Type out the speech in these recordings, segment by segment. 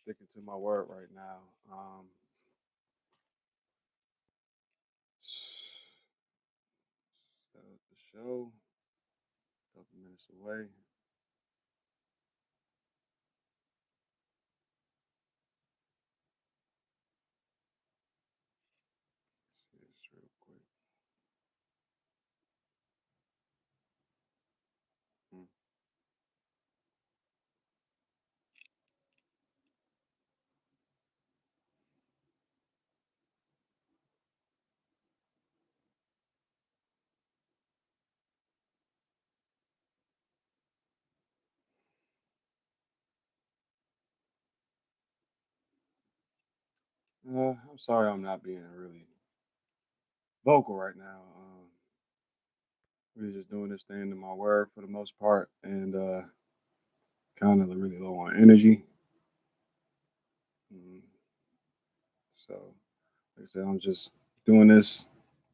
sticking to my word right now. Set up the show. A couple minutes away. See this real quick. Hmm. I'm sorry I'm not being really vocal right now. We're just doing this thing to my word for the most part, and kind of really low on energy. Mm, So, like I said, I'm just doing this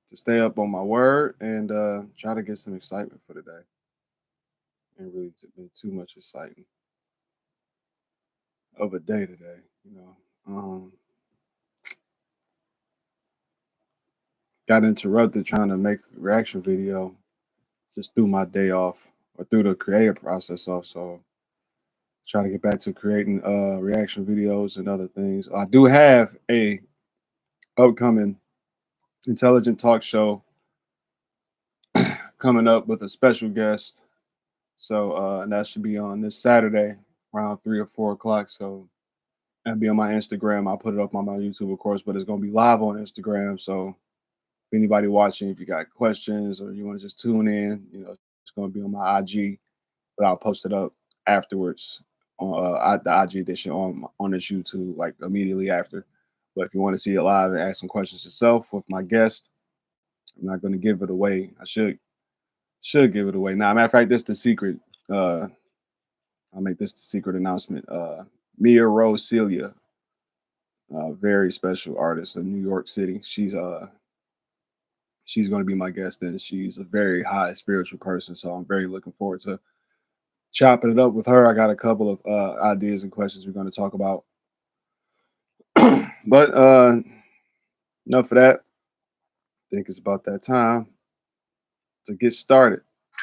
to stay up on my word and try to get some excitement for the day. Ain't really been too much exciting of a day today, you know. Got interrupted trying to make a reaction video, just threw my day off or threw the creative process off. So try to get back to creating reaction videos and other things. I do have a upcoming intelligent talk show coming up with a special guest. So and that should be on this Saturday around 3 or 4 o'clock. So that'll be on my Instagram. I'll put it up on my YouTube, of course, but it's gonna be live on Instagram. So if anybody watching, if you got questions or you want to just tune in, it's gonna be on my IG, but I'll post it up afterwards on the IG edition on this YouTube, like immediately after. But if you want to see it live and ask some questions yourself with my guest, I'm not gonna give it away. I should give it away. Now, matter of fact, this is the secret. I'll make this the secret announcement. Mia Rose Celia, very special artist in New York City. She's going to be my guest, and she's a very high spiritual person. So I'm very looking forward to chopping it up with her. I got a couple of ideas and questions we're going to talk about. But enough of that. I think it's about that time to get started.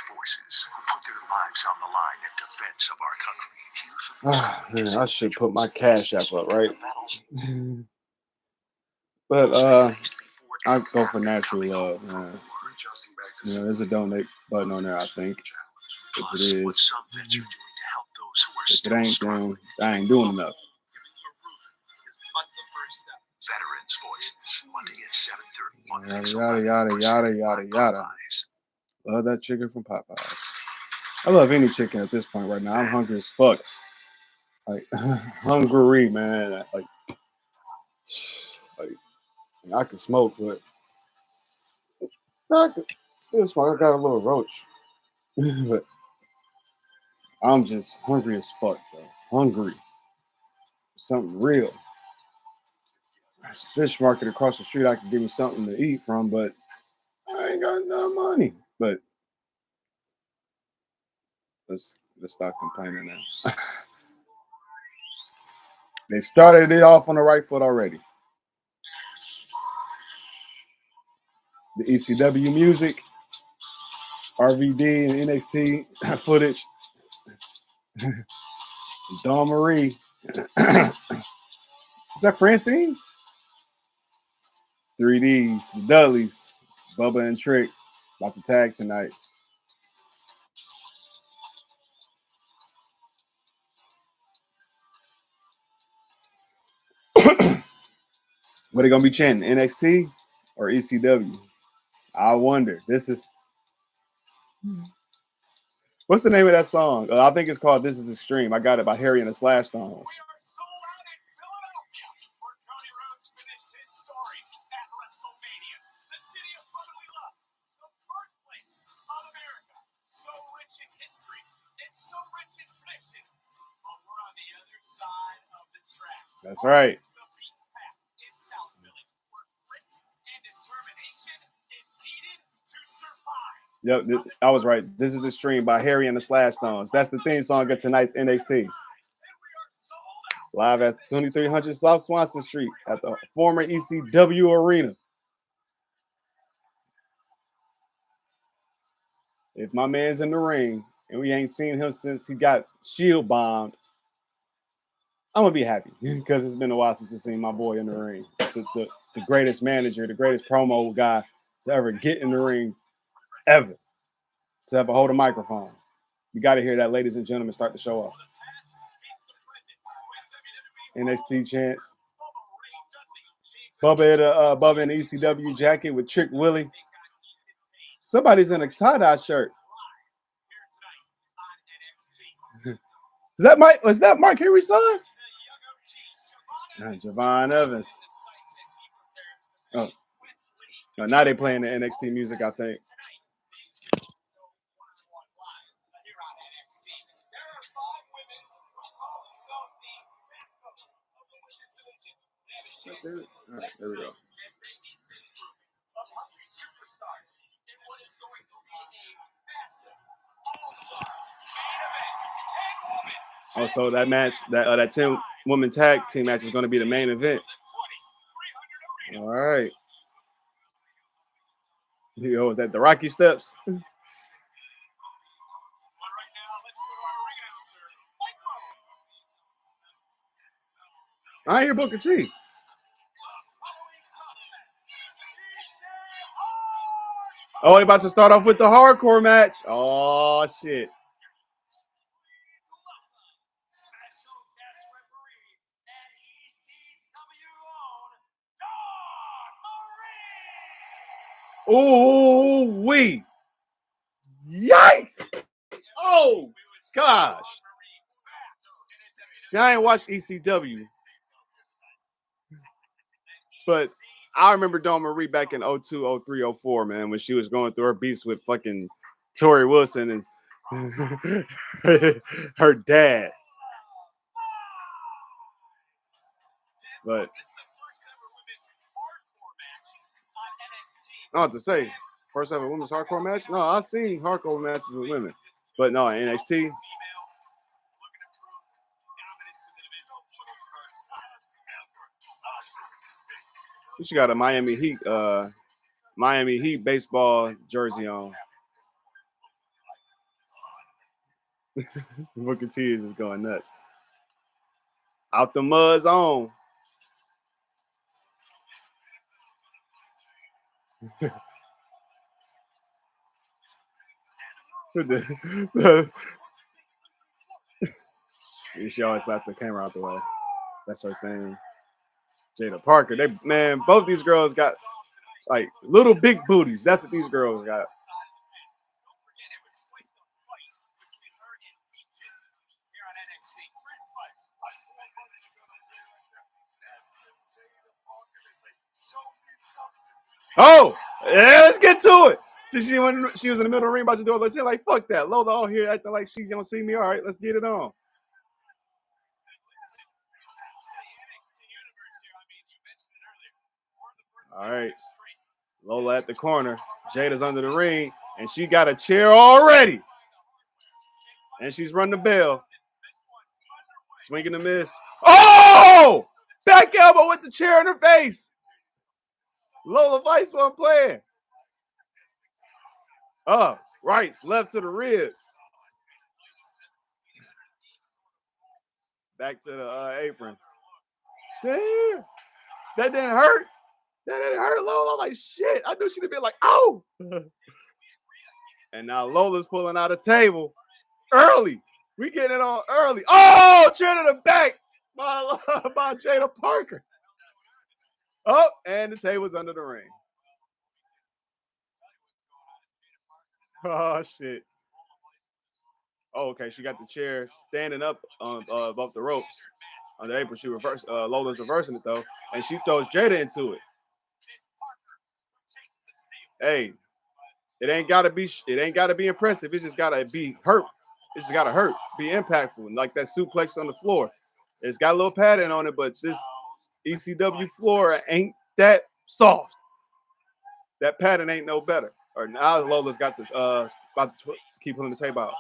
Forces who put their lives on the line in defense of our country. Man, I should put my cash app up, right? But I go for natural love, man. There's a donate button on there, I think. If it is, if it ain't, then I ain't doing enough. Veterans Voices, Monday at 7:30. Yada yada yada yada yada. Love that chicken from Popeyes. I love any chicken at this point right now. I'm hungry as fuck. Like hungry, man. Like I can smoke, but I can still smoke. I got a little roach, but I'm just hungry as fuck, bro. Hungry. Something real. There's a fish market across the street. I could give me something to eat from, but I ain't got no money. But let's stop complaining now. They started it off on the right foot already. The ECW music, RVD and NXT footage. Dawn Marie. Is that Francine? 3Ds, the Dudleys, Bubba and Trick, about to tag tonight. What are they gonna be chanting? NXT or ECW? I wonder. What's the name of that song? I think it's called "This Is Extreme." I got it by Harry and the Slash Stones. That's right. Yep, I was right. This is Extreme by Harry and the Slash Stones. That's the theme song of tonight's NXT. Live at 2300 South Swanson Street at the former ECW Arena. If my man's in the ring and we ain't seen him since he got shield bombed, I'm gonna be happy because it's been a while since I've seen my boy in the ring. The greatest manager, the greatest promo guy to ever get in the ring, ever. To ever hold a microphone. You got to hear that, ladies and gentlemen. Start the show off. NXT chance. Bubba in the ECW jacket with Trick Willie. Somebody's in a tie-dye shirt. Is that Mike? Was that Mark Henry's son? Javon Evans. Oh, now they playing the NXT music, I think. All right, there we go. Also, that match, that 10-woman tag team match is going to be the main event. All right. Yo, is that the Rocky Steps? I hear Booker T. Oh, they about to start off with the hardcore match. Oh, shit. Ooh, wee. Yikes. Oh, gosh. See, I ain't watched ECW. But I remember Dawn Marie back in 02, 03, 04, man, when she was going through her beats with fucking Tori Wilson and her dad. But I don't have to say, first ever women's hardcore match? No, I've seen hardcore matches with women. But no, NXT. She got a Miami Heat baseball jersey on. Booker T is just going nuts. Out the mud zone. She always slapped the camera out the way. That's her thing. Jada Parker. Both these girls got like little big booties. That's what these girls got. Oh, yeah, let's get to it. So she was in the middle of the ring about to do it. Let's say like, fuck that. Lola all here acting like she don't see me. All right, let's get it on. All right. Lola at the corner. Jada's under the ring, and she got a chair already. And she's run the bell. Swinging the miss. Oh! Back elbow with the chair in her face. Lola Vice wasn't playing. Oh, rights, left to the ribs. Back to the apron. Damn. That didn't hurt. That didn't hurt Lola. I'm like, shit. I knew she'd have been like, oh. And now Lola's pulling out a table early. We getting it on early. Oh, chair to the back by Jada Parker. Oh, and the table's under the ring. Oh, shit. Oh, okay. She got the chair standing up above the ropes on the apron. She reversed. Lola's reversing it though, and she throws Jada into it. Hey, it ain't gotta be. It ain't gotta be impressive. It just gotta be hurt. It's just gotta hurt. Be impactful, like that suplex on the floor. It's got a little padding on it, but this ECW floor ain't that soft. That padding ain't no better. Or now Lola's got the about to keep pulling the tape out.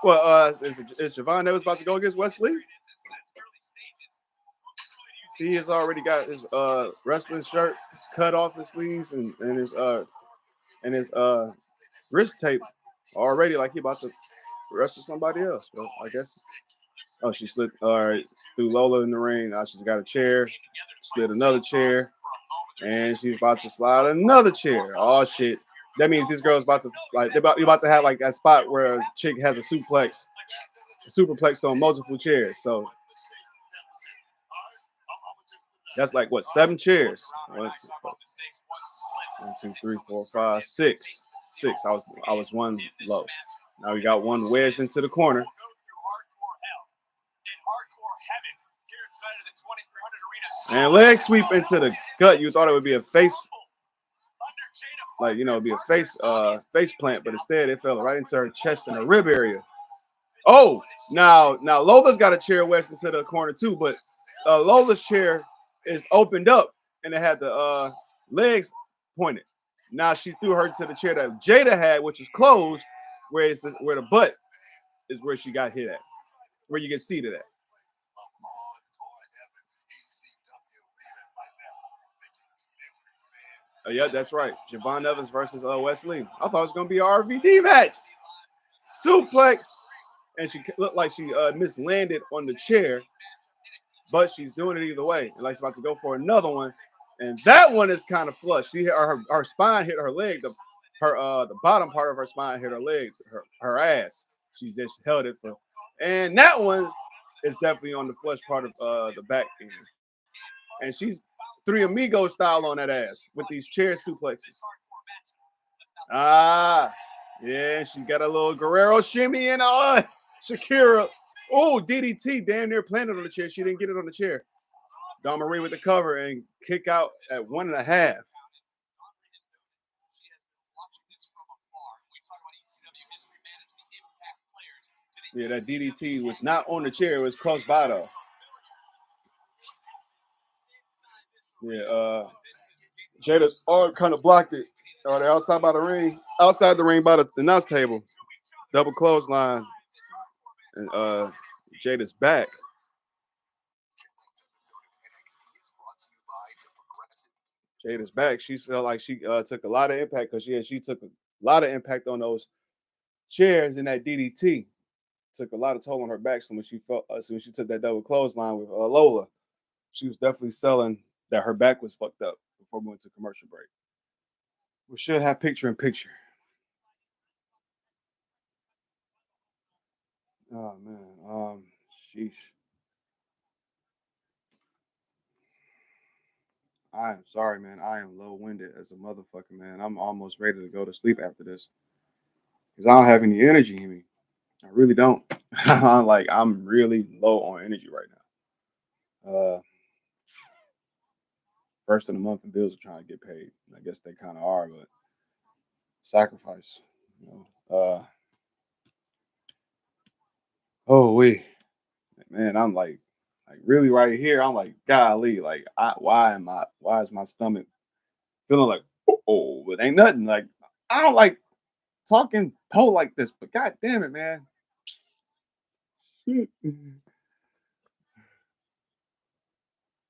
Well, is Javon Evans about to go against Wesley? See, he's already got his wrestling shirt cut off his sleeves and his wrist tape already, like he about to wrestle somebody else. But I guess she slid all right through Lola in the ring. Now she's got a chair, slid another chair, and she's about to slide another chair. Oh shit! That means this girl's about to you're about to have like that spot where a chick has a superplex on multiple chairs. So that's like what, 7 chairs? 1, 2, 3, 4, 5, 6. 6. I was one low. Now we got one wedged into the corner. And leg sweep into the gut. You thought it would be a face, be a face plant, but instead it fell right into her chest and her rib area. Oh, now Lola's got a chair wedged into the corner too, but Lola's chair is opened up and it had the legs pointed. Now she threw her to the chair that Jada had, which is closed, where the butt is where she got hit at, where you get seated at. Yeah, that's right. Javon Evans versus Wesley. I thought it was gonna be a RVD match. Suplex, and she looked like she mislanded on the chair, but she's doing it either way. And like she's about to go for another one, and that one is kind of flush. She hit her spine hit her leg. The bottom part of her spine hit her leg, her ass. She just held it for, and that one is definitely on the flush part of the back end. And she's Three Amigos style on that ass with these chair suplexes. Yeah, she's got a little Guerrero shimmy and Shakira. Oh, DDT damn near planted on the chair. She didn't get it on the chair. Dawn Marie with the cover and kick out at 1.5. Yeah, that DDT was not on the chair. It was close by though. Yeah, Jada's arm kind of blocked it. They're outside the ring by the announce table. Double clothesline. And Jada's back. Jada's back. She felt like she took a lot of impact because she took a lot of impact on those chairs in that DDT. Took a lot of toll on her back. So when she took that double clothesline with Lola, she was definitely selling that her back was fucked up before we went to commercial break. We should have picture in picture. Oh man, sheesh. I am sorry, man. I am low winded as a motherfucker, man. I'm almost ready to go to sleep after this because I don't have any energy in me. I really don't. I'm really low on energy right now. First of the month and bills are trying to get paid. I guess they kind of are, but sacrifice. You oh wait, man. I'm like really right here. I'm like, golly, why is my stomach feeling like, oh, but ain't nothing. Like I don't like talking pole like this, but god damn it, man.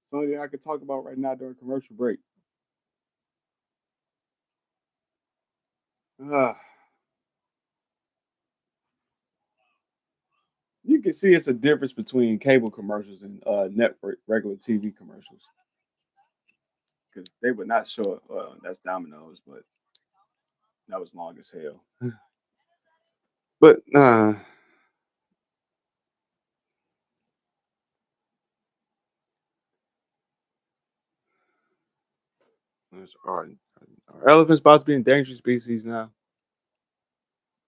Something I could talk about right now during commercial break. Uh, you can see it's a difference between cable commercials and network regular TV commercials because they would not show it. That's Domino's, but that was long as hell. But are elephants about to be endangered species now?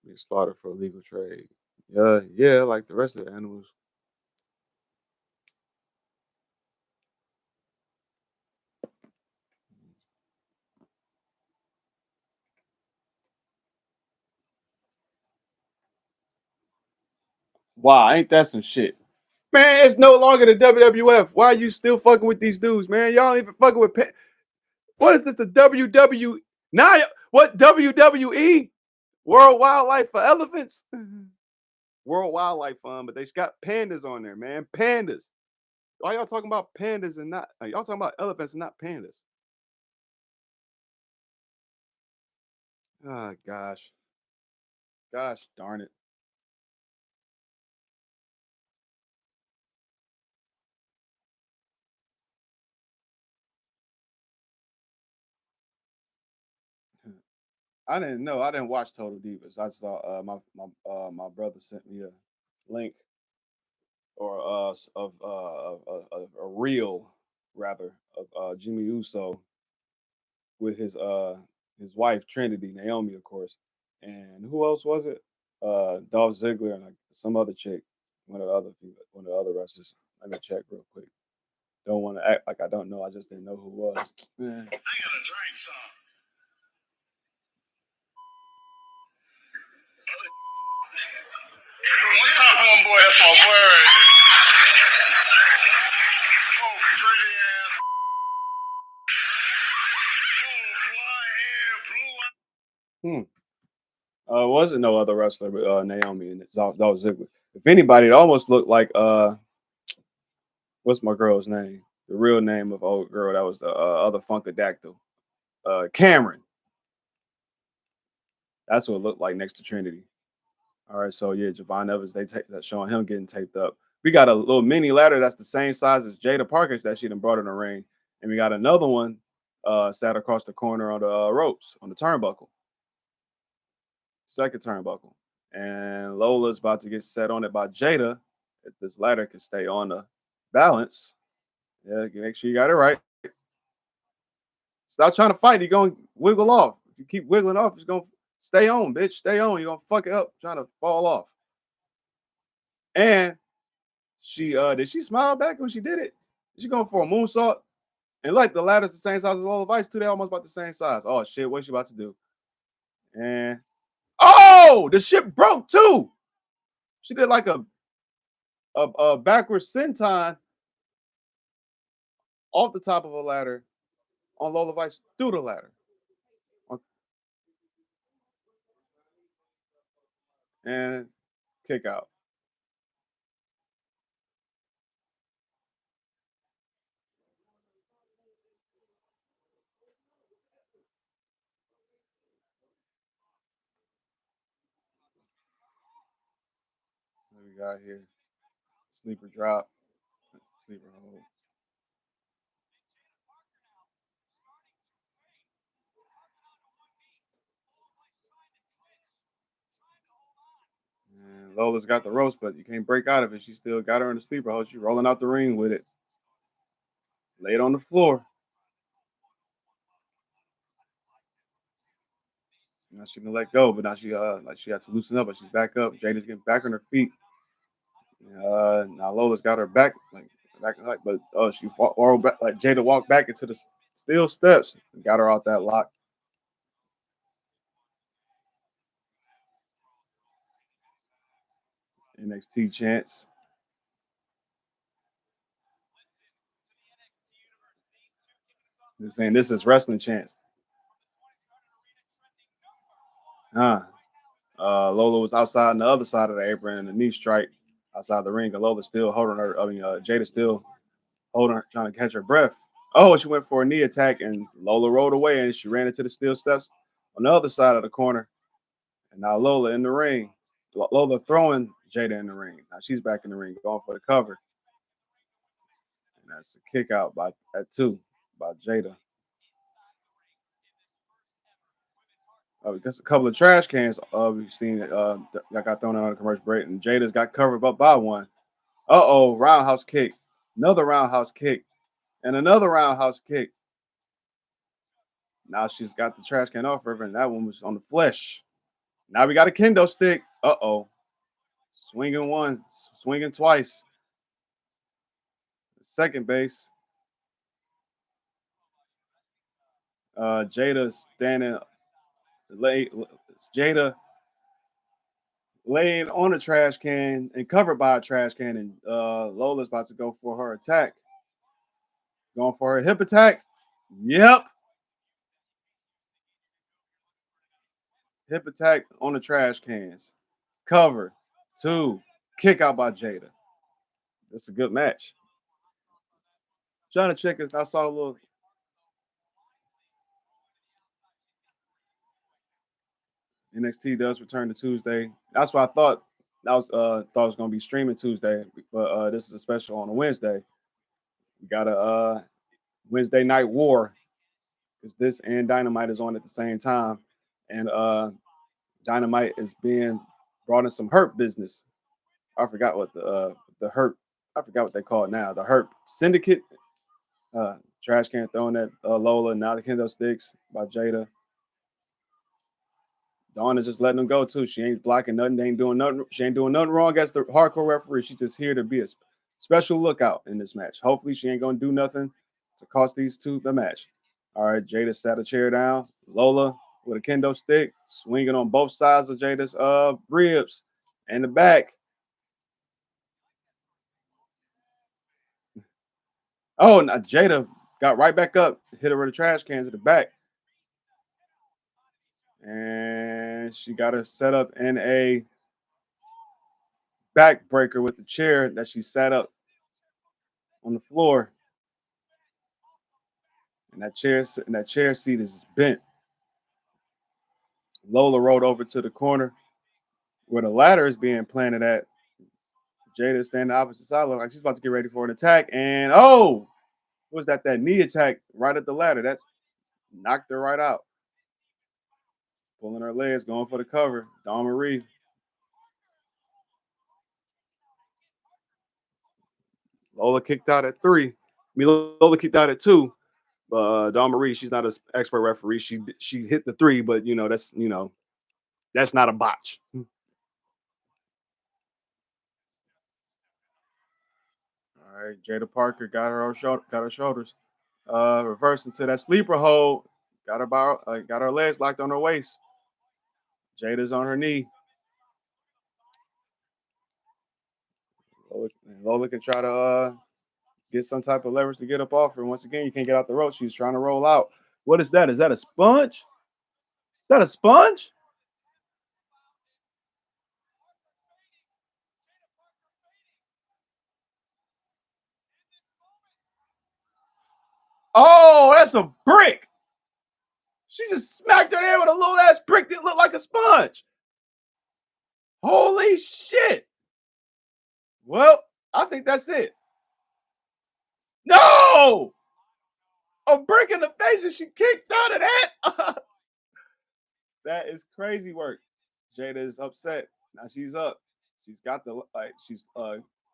Being slaughtered for illegal trade. Yeah, like the rest of the animals. Wow, ain't that some shit? Man, it's no longer the WWF. Why are you still fucking with these dudes, man? Y'all ain't even fucking with. What is this? The WW now? What WWE? World Wildlife for Elephants? World Wildlife Fund, but they got pandas on there, man. Pandas. Why y'all talking about pandas and not y'all talking about elephants and not pandas? Ah, gosh. Gosh darn it. I didn't know. I didn't watch Total Divas. I saw my brother sent me a link or of a reel rather of Jimmy Uso with his wife Trinity Naomi, of course, and who else was it? Dolph Ziggler and like some other chick, one of the other wrestlers. Let me check real quick. Don't want to act like I don't know. I just didn't know who it was. Yeah. I gotta drink some. One time, homeboy, that's my boy right there. Oh, pretty ass. Oh, blonde hair, blue eyes. Hmm. Wasn't no other wrestler but Naomi and it's Dolph Ziggler. If anybody, it almost looked like what's my girl's name? The real name of old girl that was the other Funkadactyl. Cameron. That's what it looked like next to Trinity. All right, so yeah, Javon Evans, they take that showing him getting taped up. We got a little mini ladder that's the same size as Jada Parker's that she done brought in the ring, and we got another one sat across the corner on the ropes on the turnbuckle, second turnbuckle, and Lola's about to get set on it by Jada. If this ladder can stay on the balance, yeah, make sure you got it right. Stop trying to fight. You're gonna wiggle off. If you keep wiggling off, it's gonna stay on, bitch. Stay on. You're gonna fuck it up trying to fall off. And she did she smile back when she did it? She going for a moonsault. And like the ladder's the same size as all of Ice too. They almost about the same size. Oh shit, what's she about to do? And oh, the shit broke too. She did like a backwards senton off the top of a ladder on Lola Vice through the ladder. And kick out. What we got here? Sleeper drop. Sleeper hold. And Lola's got the roast, but you can't break out of it. She still got her in the sleeper hold. She rolling out the ring with it. Lay it on the floor. Now she can let go, but now she had to loosen up, but she's back up. Jada's getting back on her feet. Now Lola's got her but she back, like Jada walked back into the steel steps and got her out that lock. NXT chance. They're saying this is wrestling chance. Huh. Lola was outside on the other side of the apron and the knee strike outside the ring. And Lola still holding her. Jada still holding her, trying to catch her breath. Oh, she went for a knee attack and Lola rolled away and she ran into the steel steps on the other side of the corner. And now Lola in the ring. Lola throwing Jada in the ring. Now she's back in the ring, going for the cover. And that's a kick out at 2 by Jada. Just a couple of trash cans we've seen that got thrown out on the commercial break, and Jada's got covered up by one. Uh-oh, roundhouse kick. Another roundhouse kick. And another roundhouse kick. Now she's got the trash can off her, and that one was on the flesh. Now we got a kendo stick. Uh-oh. Swinging one, swinging twice. Second base. Jada standing, Jada laying on a trash can and covered by a trash can, and Lola's about to go for her attack. Going for her hip attack. Yep. Hip attack on the trash cans. Cover. 2. Kick out by Jada. This is a good match. Trying to check this. I saw a little. NXT does return to Tuesday. That's what I thought. I was thought it was gonna be streaming Tuesday, but this is a special on a Wednesday. We got a Wednesday night war because this and Dynamite is on at the same time, and Dynamite is being brought in some hurt business. I forgot what the hurt. I forgot what they call it now. The hurt syndicate. Trash can throwing at Lola. Now the kendo sticks by Jada. Dawn is just letting them go too. She ain't blocking nothing. They ain't doing nothing. She ain't doing nothing wrong against the hardcore referee. She's just here to be a special lookout in this match. Hopefully, she ain't gonna do nothing to cost these two the match. All right, Jada sat a chair down. Lola with a kendo stick, swinging on both sides of Jada's ribs and the back. Oh, now Jada got right back up, hit her with the trash cans at the back, and she got her set up in a backbreaker with the chair that she sat up on the floor, and that chair seat is bent. Lola rolled over to the corner where the ladder is being planted at. Jada is standing opposite side, look like she's about to get ready for an attack, and oh, what was that? That knee attack right at the ladder that knocked her right out. Pulling her legs, going for the cover. Dawn Marie. Lola kicked out at 3. Lola kicked out at 2. Dawn Marie, she's not an expert referee. She hit the 3, but that's not a botch. All right, Jada Parker got her shoulders. Reverse into that sleeper hold. Got her legs locked on her waist. Jada's on her knee. Lola can try to get some type of leverage to get up off her. Once again, you can't get out the rope. She's trying to roll out. What is that? Is that a sponge? Is that a sponge? Oh, that's a brick. She just smacked her there with a little ass brick that looked like a sponge. Holy shit. Well, I think that's it. No! A brick in the face and she kicked out of that. That is crazy work. Jada is upset. Now she's up. She's got the she's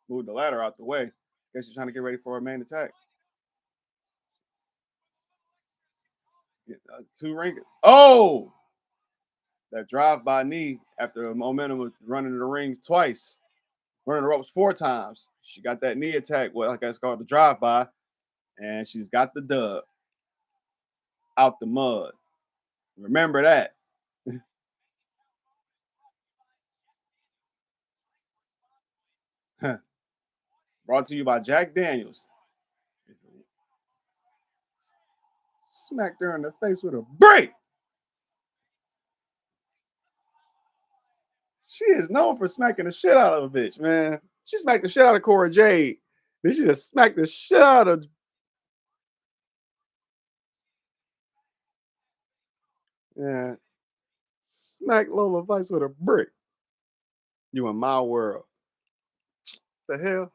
moved the ladder out the way. Guess she's trying to get ready for her main attack. Two ring. Oh, that drive by knee after a momentum of running the ring twice, running the ropes 4 times. She got that knee attack, what I guess called the drive by, and she's got the dub out the mud. Remember that. Brought to you by Jack Daniels. Smacked her in the face with a brick. She is known for smacking the shit out of a bitch, man. She smacked the shit out of Cora Jade. Then she just smacked the shit out of. Yeah, smack Lola Vice with a brick. You in my world. The hell?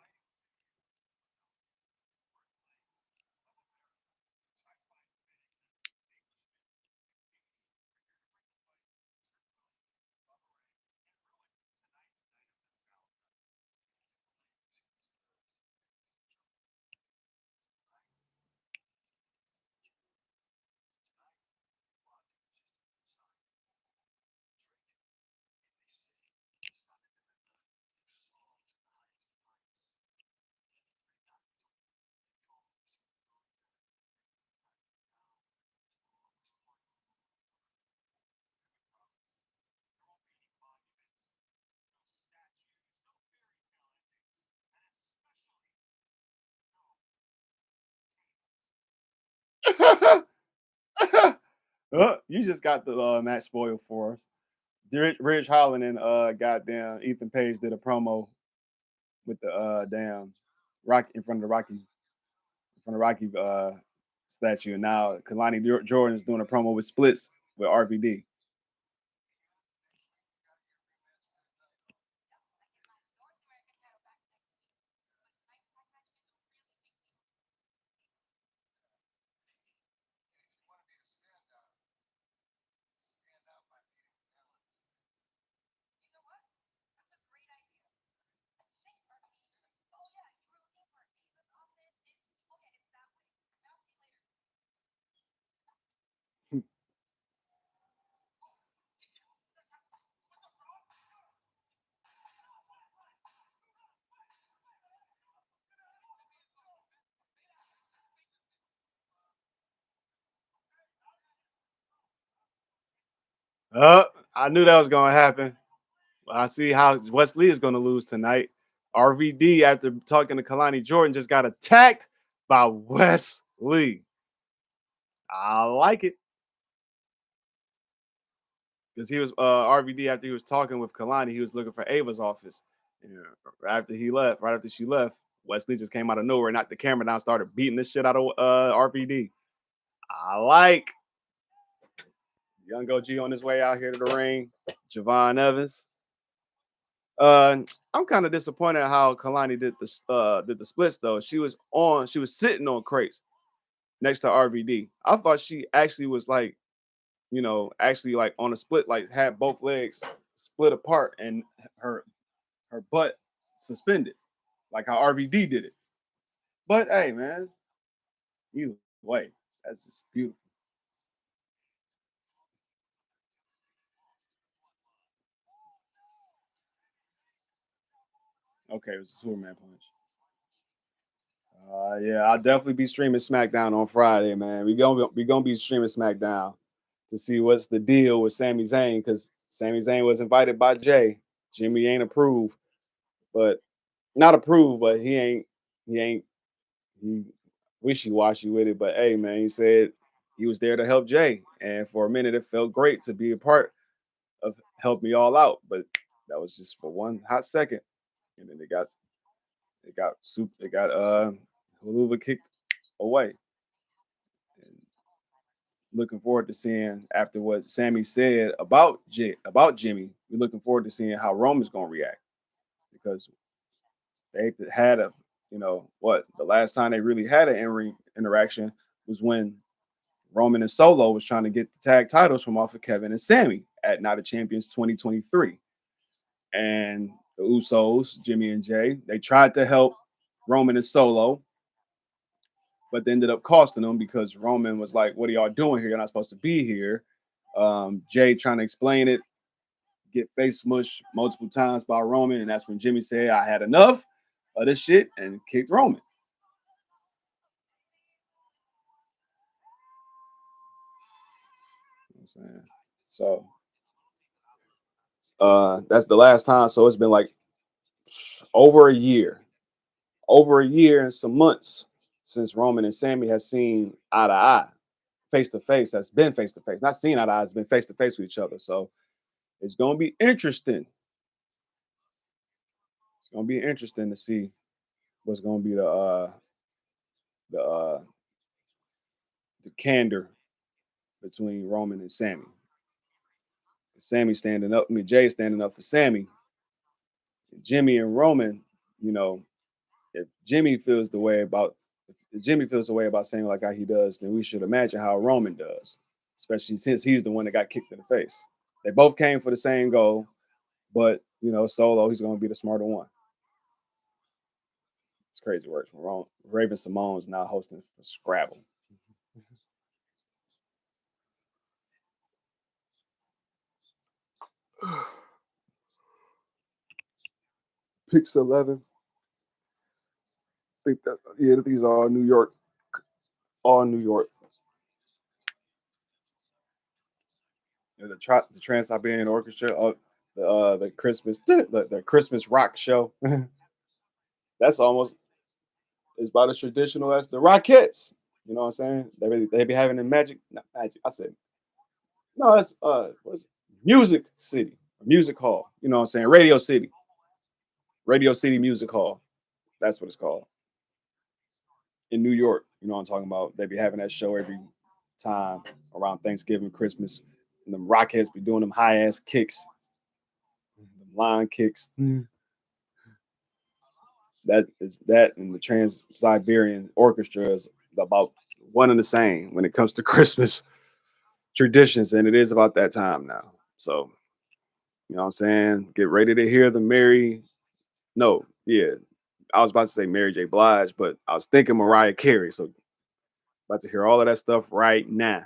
You just got the match spoiled for us. Rich Holland and goddamn Ethan Page did a promo with the damn Rocky in front of the Rocky statue, and now Kalani Jordan is doing a promo with Splits with RVD. Uh, I knew that was gonna happen. I see how Wesley is gonna lose tonight. RVD, after talking to Kalani Jordan, just got attacked by Wesley. I like it because he was RVD after he was talking with Kalani, he was looking for Ava's office. And after he left, right after she left, Wesley just came out of nowhere, knocked the camera down, started beating the shit out of RVD. I like Young OG on his way out here to the ring. Javon Evans. I'm kind of disappointed how Kalani did the splits though. She was sitting on crates next to RVD. I thought she actually was like, actually like on a split, like had both legs split apart and her her butt suspended, like how RVD did it. But hey, man, either way, that's just beautiful. Okay, it was a Superman punch. Yeah, I'll definitely be streaming SmackDown on Friday, man. We gonna be streaming SmackDown to see what's the deal with Sami Zayn because Sami Zayn was invited by Jay. Jimmy ain't approved, but not approved, but he ain't he wishy washy with it. But hey, man, he said he was there to help Jay, and for a minute it felt great to be a part of help me all out. But that was just for one hot second, and then it got Huluva kicked away. And looking forward to seeing after what Sammy said about Jimmy. We're looking forward to seeing how Roman's gonna react because they had a what the last time they really had an in-ring interaction was when Roman and Solo was trying to get the tag titles from off of Kevin and Sammy at Night of Champions 2023. And the Usos, Jimmy and Jay, they tried to help Roman and Solo, but they ended up costing them because Roman was like, "What are y'all doing here? You're not supposed to be here." Jay trying to explain it, get face smushed multiple times by Roman, and that's when Jimmy said, "I had enough of this shit," and kicked Roman. You know what I'm saying? So that's the last time. So it's been like over a year, over a year and some months since Roman and Sammy has seen eye to eye, face to face. That's been face to face, not seen eye to eye. It's been face to face with each other. So it's gonna be interesting. It's gonna be interesting to see what's gonna be the the candor between Roman and Sammy. Sammy standing up, I mean Jay standing up for Sammy. Jimmy and Roman, you know, if Jimmy feels the way about if Jimmy feels the way about Sammy like how he does, then we should imagine how Roman does, especially since he's the one that got kicked in the face. They both came for the same goal, but Solo, he's gonna be the smarter one. It's crazy work from Raven Simone's now hosting for Scrabble. Pix 11. I think that these are all New York, all New York. The Trans Siberian Orchestra, the Christmas the Christmas rock show. That's almost as about as traditional as the Rockettes. You know what I'm saying? They be having the magic, not magic. I said no. That's what's it? Music City. Music hall. You know what I'm saying? Radio City. Radio City Music Hall. That's what it's called in New York. You know what I'm talking about? They be having that show every time around Thanksgiving, Christmas, and them Rockheads be doing them high ass kicks, them line kicks. That is that, and the Trans Siberian Orchestra is about one and the same when it comes to Christmas traditions, and it is about that time now. So you know what I'm saying? Get ready to hear the merry. No, yeah, I was about to say Mary J. Blige, but I was thinking Mariah Carey. So about to hear all of that stuff right now.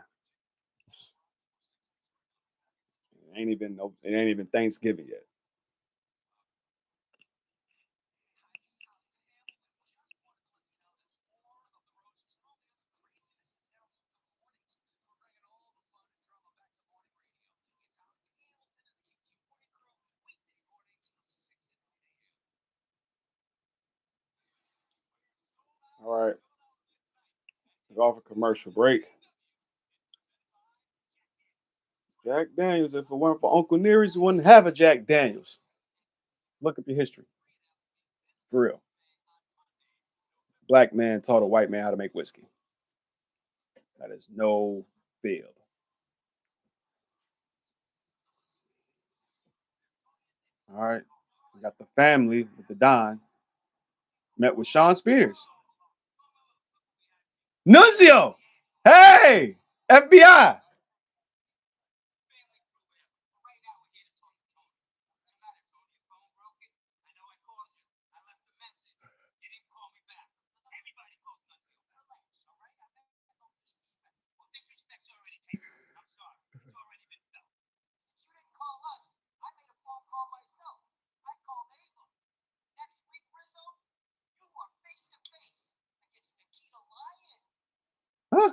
It ain't even Thanksgiving yet. All right, we're off a commercial break. Jack Daniels. If it weren't for Uncle Neary's, we wouldn't have a Jack Daniels. Look at the history, for real. Black man taught a white man how to make whiskey. That is no field. All right, we got the family with the Don met with Sean Spears. Nunzio, hey, FBI. Huh?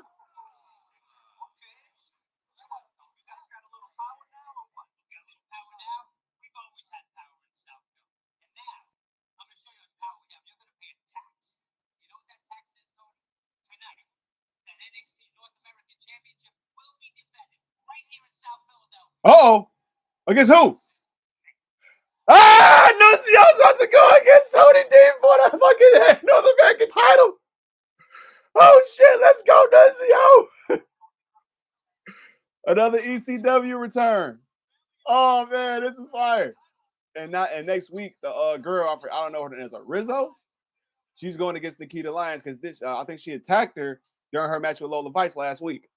Oh, against who? Ah, Nuncio's about to go against Tony Dean for the fucking North American title. Oh shit, let's go, Nuncio. Another ECW return. Oh man, this is fire. And next week, the girl, I don't know her name is, Rizzo. She's going against Nikita Lyons because this I think she attacked her during her match with Lola Vice last week.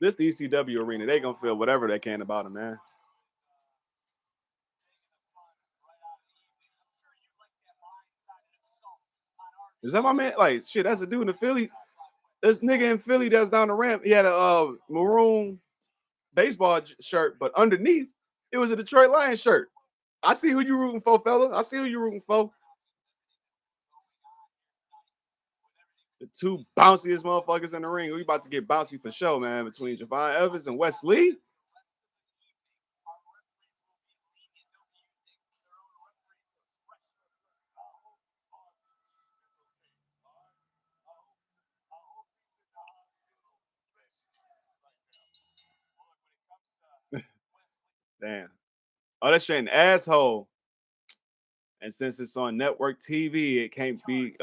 This the ECW arena. They gonna feel whatever they can about him, man. Is that my man? Like shit, that's a dude in Philly. This nigga in Philly that's down the ramp. He had a maroon baseball shirt, but underneath it was a Detroit Lions shirt. I see who you rooting for, fella. I see who you rooting for. The two bounciest motherfuckers in the ring. We about to get bouncy for sure, man. Between Javon Evans and Wes Lee. Damn. Oh, that shit an asshole. And since it's on network TV, it can't be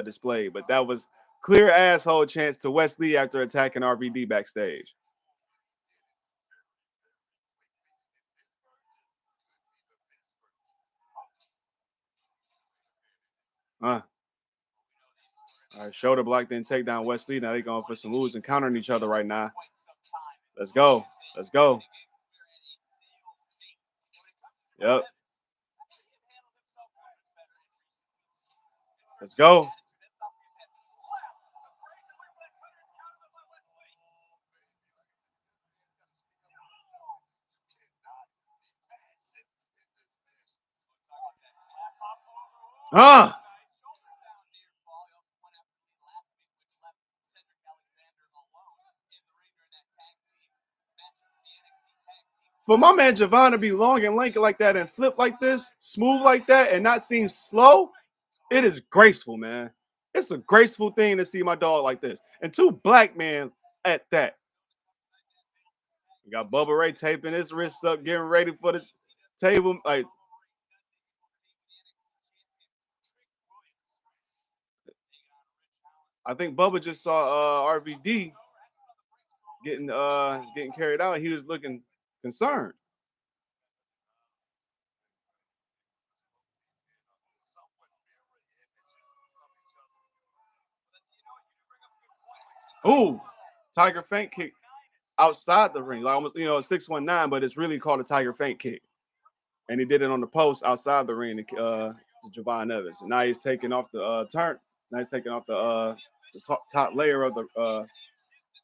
displayed. But that was clear asshole chance to Wes Lee after attacking RVD backstage. Huh. All right, shoulder block, then take down Wes Lee. Now they going for some moves and countering each other right now. Let's go. Let's go. Yep. Let's go. Huh. For my man Javon to be long and lanky like that and flip like this, smooth like that, and not seem slow, It is graceful, man. It's a graceful thing to see my dog like this. And two black men at that. We got Bubba Ray taping his wrists up, getting ready for the table. Like, I think Bubba just saw RVD getting carried out. He was looking concerned. Ooh, Tiger feint kick outside the ring, like almost 619, but it's really called a Tiger feint kick. And he did it on the post outside the ring to Javon Evans. And now he's taking off the turn. Now he's taking off the top layer of the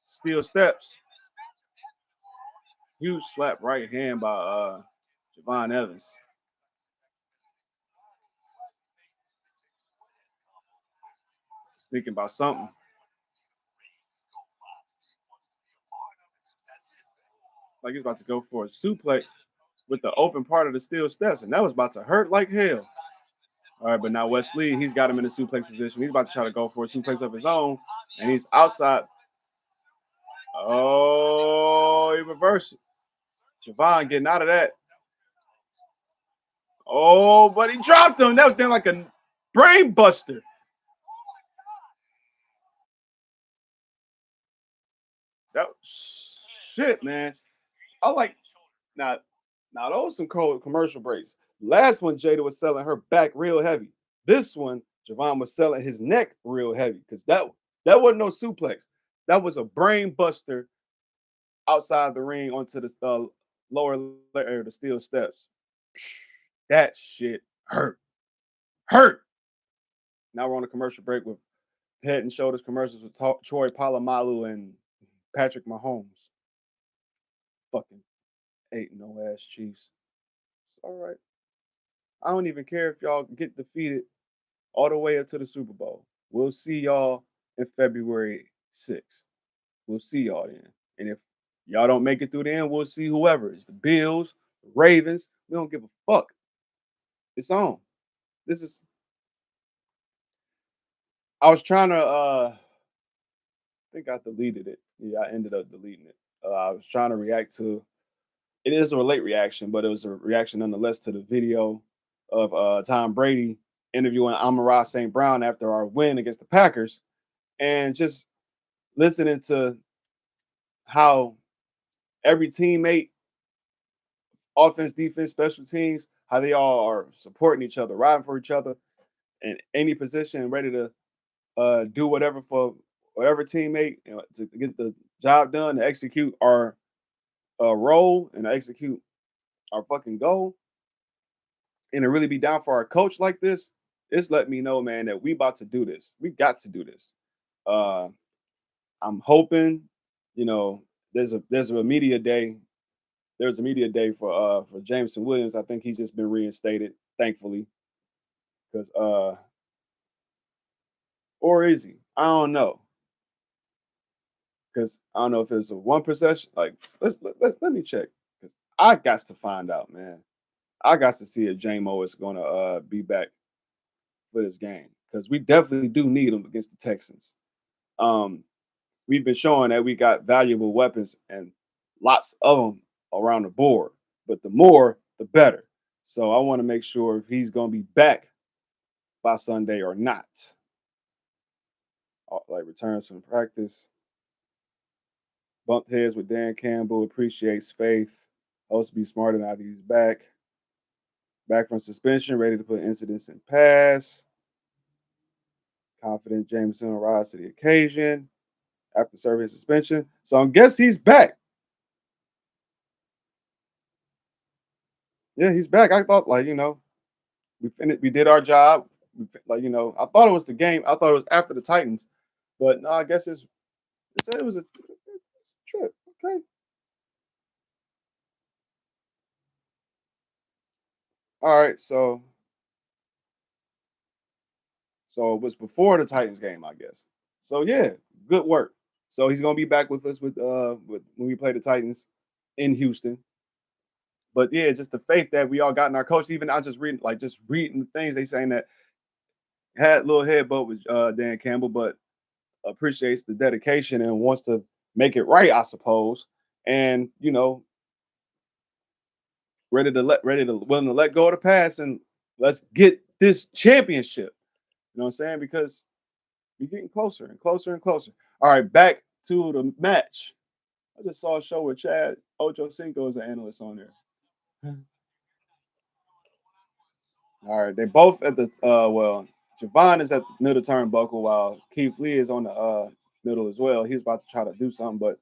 steel steps. Huge slap right hand by Javon Evans. He's thinking about something. Like he's about to go for a suplex with the open part of the steel steps, and that was about to hurt like hell. All right, but now Wesley, he's got him in a suplex position. He's about to try to go for a suplex of his own, and he's outside. Oh, he reversed it. Javon getting out of that. Oh, but he dropped him. That was then like a brain buster. That shit, man. I like now. Now those some cold commercial breaks. Last one, Jada was selling her back real heavy. This one, Javon was selling his neck real heavy because that wasn't no suplex. That was a brain buster outside the ring onto the lower layer of the steel steps. That shit hurt. Hurt. Now we're on a commercial break with Head and Shoulders commercials with Troy Polamalu and Patrick Mahomes. Fucking 8-0 ass Chiefs. It's all right. I don't even care if y'all get defeated all the way up to the Super Bowl. We'll see y'all in February 6th. We'll see y'all then. And if y'all don't make it through the end, we'll see whoever. It's the Bills, the Ravens. We don't give a fuck. It's on. This is I was trying to I think I deleted it. Yeah, I ended up deleting it. I was trying to react to it is a late reaction, but it was a reaction nonetheless to the video of Tom Brady interviewing Amon-Ra St. Brown after our win against the Packers, and just listening to how every teammate, offense, defense, special teams, how they all are supporting each other, riding for each other in any position, ready to do whatever for whatever teammate to get the job done, to execute our role and to execute our fucking goal, and to really be down for our coach like this. It's let me know, man, that we about to do this. We got to do this. Uh, I'm hoping, you know, there's a media day. There's a media day for Jameson Williams. I think he's just been reinstated, thankfully, because or is he? I don't know, because I don't know if it's a one possession. Like let me check, because I got to find out, man. I got to see if JMO is gonna be back for this game, because we definitely do need him against the Texans. Um, we've been showing that we got valuable weapons and lots of them around the board, but the more, the better. So I want to make sure if he's going to be back by Sunday or not. Like returns from practice, bumped heads with Dan Campbell, appreciates faith, hopes to be smarter now that he's back. Back from suspension, ready to put incidents in pass. Confident Jameson will rise to the occasion after serving suspension. So I guess he's back. Yeah, he's back. I thought, like, we did our job. I thought it was the game. I thought it was after the Titans, but no, I guess it said it was it's a trip. Okay. All right. So it was before the Titans game, I guess. So yeah, good work. So he's gonna be back with us with when we play the Titans in Houston. But yeah, just the faith that we all got in our coach. Even I just reading the things they saying that Had a little headbutt with Dan Campbell, but appreciates the dedication and wants to make it right, I suppose. And willing to let go of the past and let's get this championship. You know what I'm saying? Because we're getting closer and closer and closer. All right, back to the match. I just saw a show with Chad Ocho Cinco as an analyst on there. All right, they both at the Javon is at the middle turnbuckle while Keith Lee is on the middle as well. He was about to try to do something, but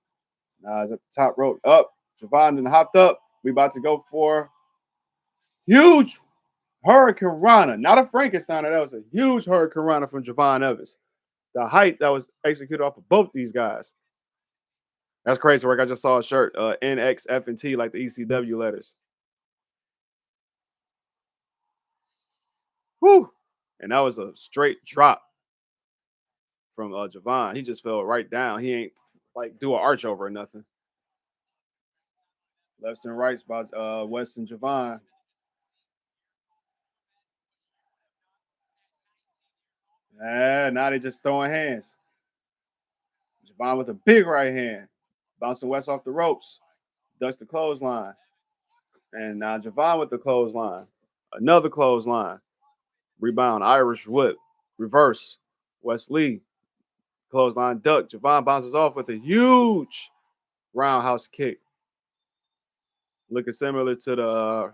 he's at the top rope. Up, Javon then hopped up. We about to go for huge Hurricane Rana, not a Frankenstein. That was a huge Hurricane Rana from Javon Evans. The height that was executed off of both these guys. That's crazy work. I just saw a shirt, NXFT, like the ECW letters. Whew. And that was a straight drop from Javon. He just fell right down. He ain't like do an arch over or nothing. Lefts and rights by West and Javon. Now they just throwing hands. Javon with a big right hand. Bouncing West off the ropes. Ducks the clothesline. And now Javon with the clothesline. Another clothesline. Rebound. Irish whip. Reverse. West Lee. Clothesline duck. Javon bounces off with a huge roundhouse kick. Looking similar to the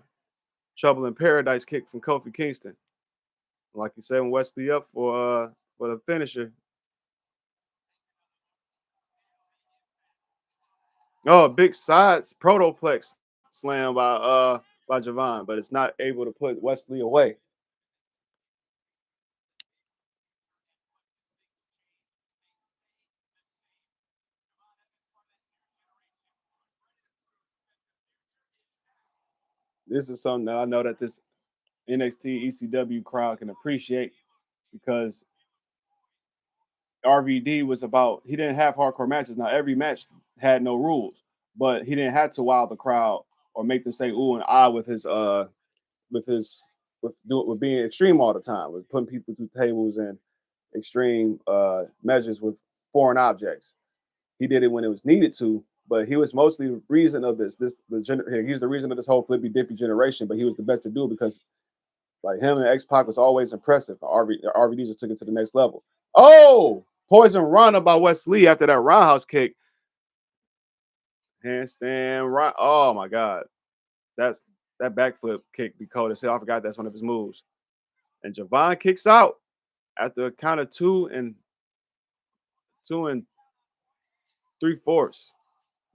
Trouble in Paradise kick from Kofi Kingston. Like you said, Wesley up for the finisher. Oh, big sides protoplex slam by Javon, but it's not able to put Wesley away. This is something that I know that this NXT ECW crowd can appreciate because RVD was about he didn't have hardcore matches. Now every match had no rules, but he didn't have to wow the crowd or make them say ooh and ah with his with being extreme all the time, with putting people through tables and extreme measures with foreign objects. He did it when it was needed to, but he was mostly the reason of he's the reason of this whole flippy dippy generation. But he was the best to do it because like him and X Pac was always impressive. RVD just took it to the next level. Oh, poison Rana by Wes Lee after that roundhouse kick. Handstand right. Oh my God, that's that backflip kick be cold as hell. I forgot that's one of his moves. And Javon kicks out after a count of two and three fourths.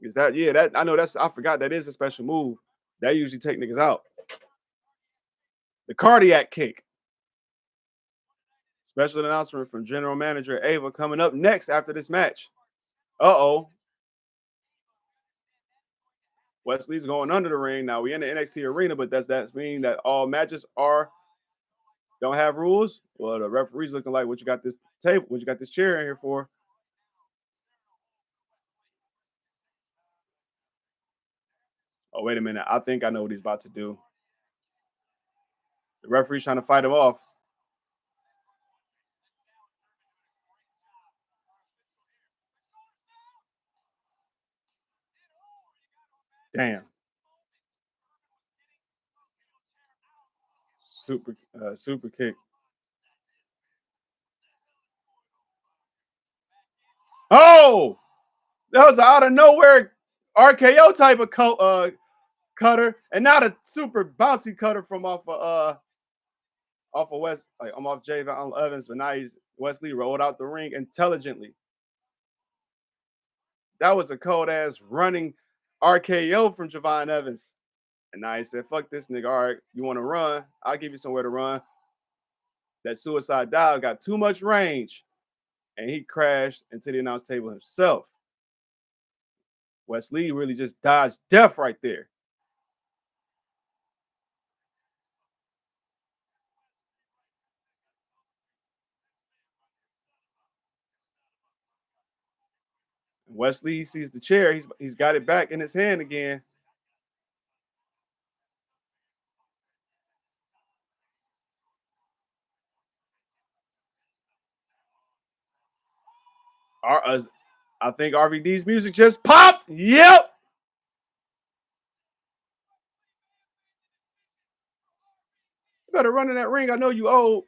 Is that that I know that's I forgot that is a special move. That usually take niggas out. The cardiac kick. Special announcement from General Manager Ava coming up next after this match. Uh-oh. Wesley's going under the ring. Now we in the NXT arena, but does that mean that all matches don't have rules? Well, the referee's looking like what you got this table, what you got this chair in here for. Oh, wait a minute. I think I know what he's about to do. The referee's trying to fight him off. Damn. Super kick. Oh, that was out of nowhere RKO type of cutter, and not a super bouncy cutter from off of West, like I'm off Jay Evans, but now Wesley rolled out the ring intelligently. That was a cold ass running RKO from Javon Evans. And now he said, fuck this nigga. All right, you want to run? I'll give you somewhere to run. That suicide dive got too much range. And he crashed into the announce table himself. Wesley really just dodged death right there. Wesley sees the chair. He's got it back in his hand again. I think RVD's music just popped. Yep. You better run in that ring. I know you old.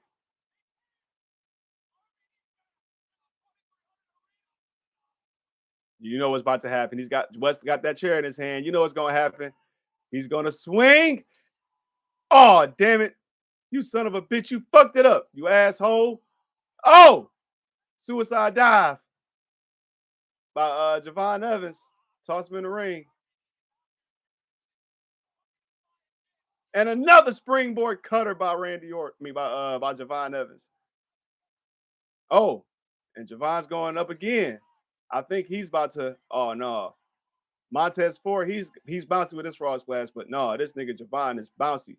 You know what's about to happen. West got that chair in his hand. You know what's gonna happen. He's gonna swing. Oh, damn it. You son of a bitch. You fucked it up, you asshole. Oh, suicide dive by Javon Evans. Toss him in the ring. And another springboard cutter by Randy Orton. By Javon Evans. Oh, and Javon's going up again. I think he's about to. Oh no. Montez Ford, he's bouncy with this Raw splash, but no, this nigga Javon is bouncy.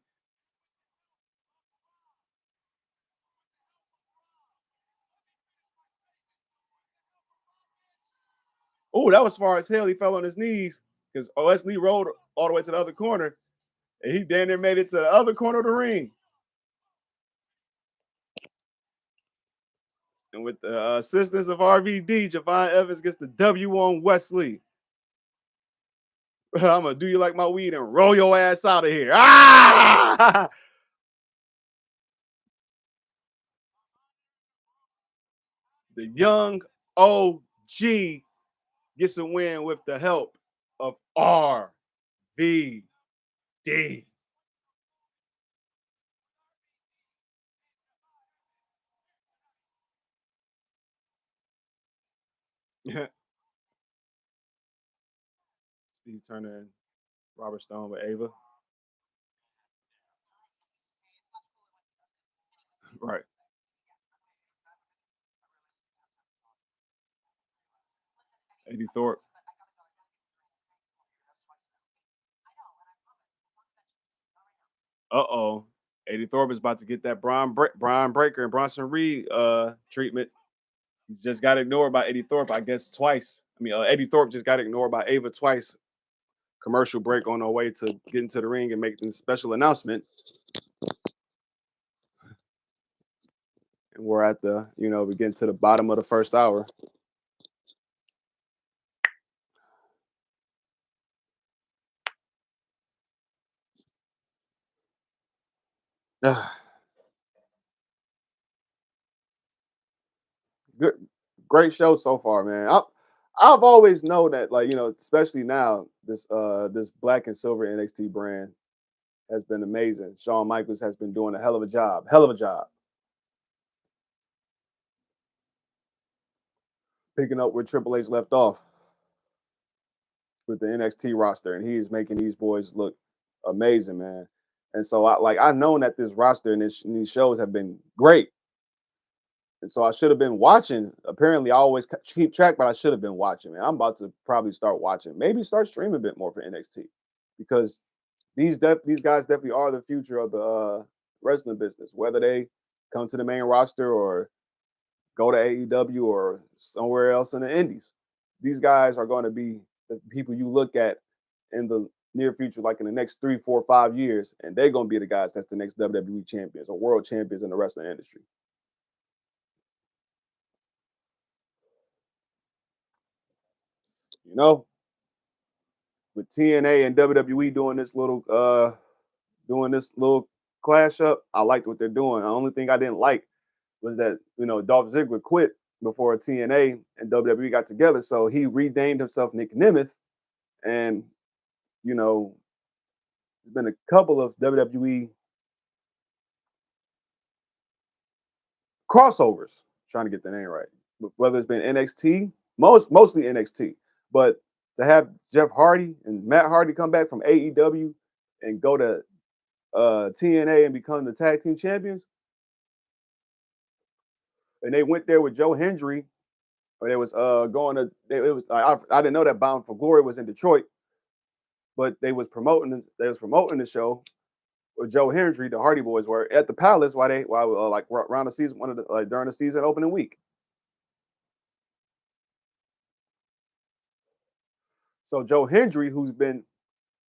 Oh, that was far as hell. He fell on his knees because OS Lee rolled all the way to the other corner, and he damn near made it to the other corner of the ring. And with the assistance of RVD, Javon Evans gets the W on Wesley. I'm gonna do you like my weed and roll your ass out of here. Ah! The young OG gets a win with the help of RVD. Steve Turner and Robert Stone with Ava. Right. Eddie Thorpe. Uh-oh. Eddie Thorpe is about to get that Brian Breaker and Bronson Reed treatment. He's just got ignored by Eddie Thorpe, I guess, twice. Eddie Thorpe just got ignored by Ava twice. Commercial break on our way to get into the ring and make the special announcement. And we're at we're getting to the bottom of the first hour. Good, great show so far, man. I've always known that, especially now, this black and silver NXT brand has been amazing. Shawn Michaels has been doing a hell of a job. Hell of a job. Picking up where Triple H left off with the NXT roster, and he is making these boys look amazing, man. And so I've known that this roster and these shows have been great. And so I should have been watching. Apparently, I always keep track, but I should have been watching, man. I'm about to probably start watching. Maybe start streaming a bit more for NXT because these guys definitely are the future of the wrestling business. Whether they come to the main roster or go to AEW or somewhere else in the Indies, these guys are going to be the people you look at in the near future, like in the next 3, 4, 5 years, and they're going to be the guys that's the next WWE champions or world champions in the wrestling industry. You know, with TNA and WWE doing this little clash up, I liked what they're doing. The only thing I didn't like was that Dolph Ziggler quit before TNA and WWE got together, so he renamed himself Nick Nemeth, and you know there's been a couple of WWE crossovers. Trying to get the name right, whether it's been NXT, mostly NXT, but to have Jeff Hardy and Matt Hardy come back from AEW and go to TNA and become the tag team champions, and they went there with Joe Hendry. Or they was going to. It was I didn't know that Bound for Glory was in Detroit, but they was promoting the show with Joe Hendry. The Hardy Boys were at the Palace while like around the season, during the season opening week. So Joe Hendry, who's been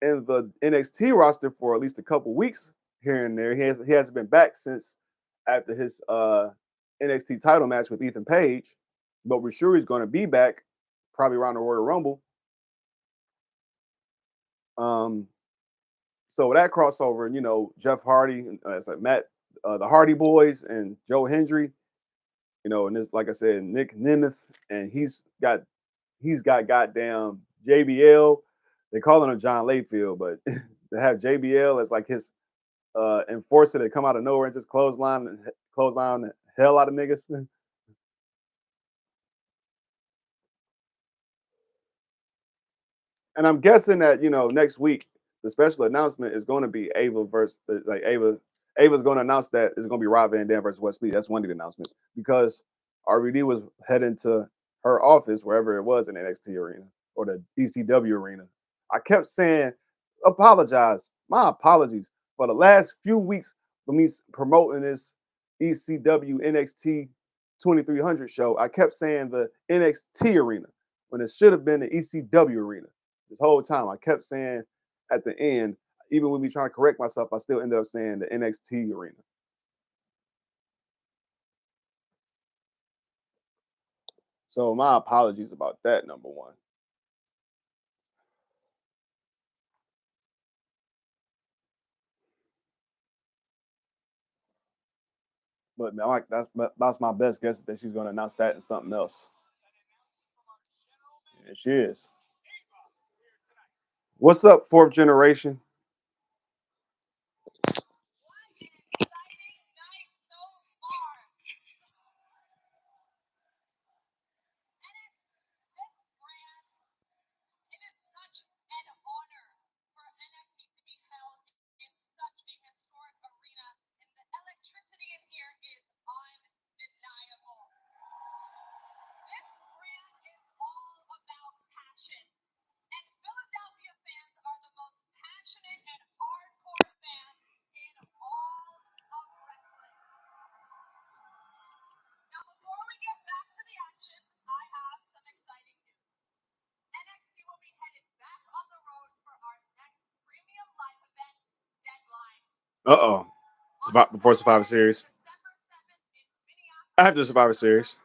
in the NXT roster for at least a couple weeks here and there, he hasn't been back since after his NXT title match with Ethan Page. but we're sure he's going to be back probably around the Royal Rumble. Um, so that crossover, and Jeff Hardy, as I met the Hardy Boys and Joe Hendry, and this, like I said, Nick Nemeth, and he's got goddamn JBL. They calling him John Layfield, but to have JBL as like his enforcer that come out of nowhere and just clothesline the hell out of niggas. And I'm guessing that next week the special announcement is going to be Ava versus like Ava's going to announce that it's going to be Rob Van Dam versus Wesley. That's one of the announcements because RVD was heading to her office wherever it was in the NXT arena or the ECW arena. I kept saying apologize. My apologies for the last few weeks for me promoting this ECW NXT 2300 show. I kept saying the NXT arena when it should have been the ECW arena. This whole time, I kept saying at the end, even with me trying to correct myself, I still ended up saying the NXT arena. So my apologies about that, number one. But man, like that's my best guess that she's going to announce that and something else. And she is. What's up, fourth generation? Uh-oh. It's about before Survivor Series. After Survivor Series.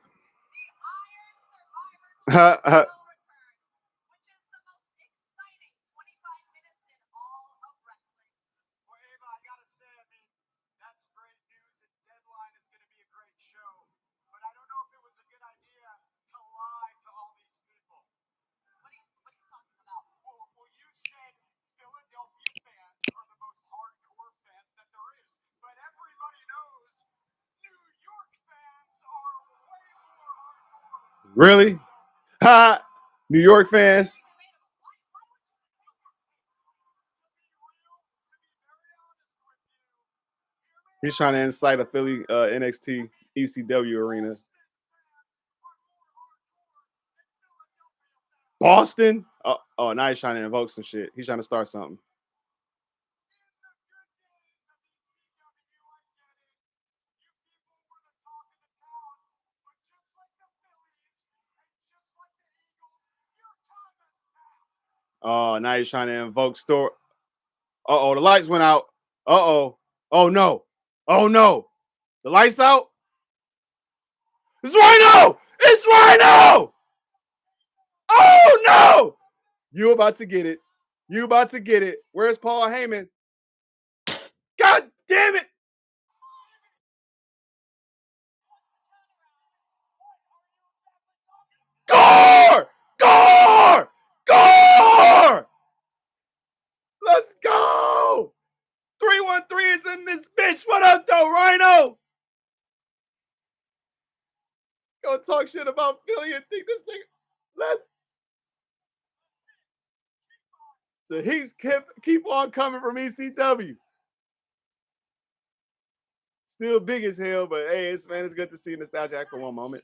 Really? Ha! New York fans. He's trying to incite a Philly NXT ECW arena. Boston? Oh, now he's trying to invoke some shit. He's trying to start something. Oh, now he's trying to invoke store. Uh-oh, the lights went out. Uh-oh. Oh no. Oh no. The lights out. It's Rhino! It's Rhino! Oh no! You about to get it. You about to get it. Where's Paul Heyman? God damn it! Gore! Gore! Gore! Let's go! 313 is in this bitch. What up, though, Rhino? Go talk shit about Philly and think this thing. Let's. The Heats keep on coming from ECW. Still big as hell, but hey, it's good to see Nostalgia for one moment.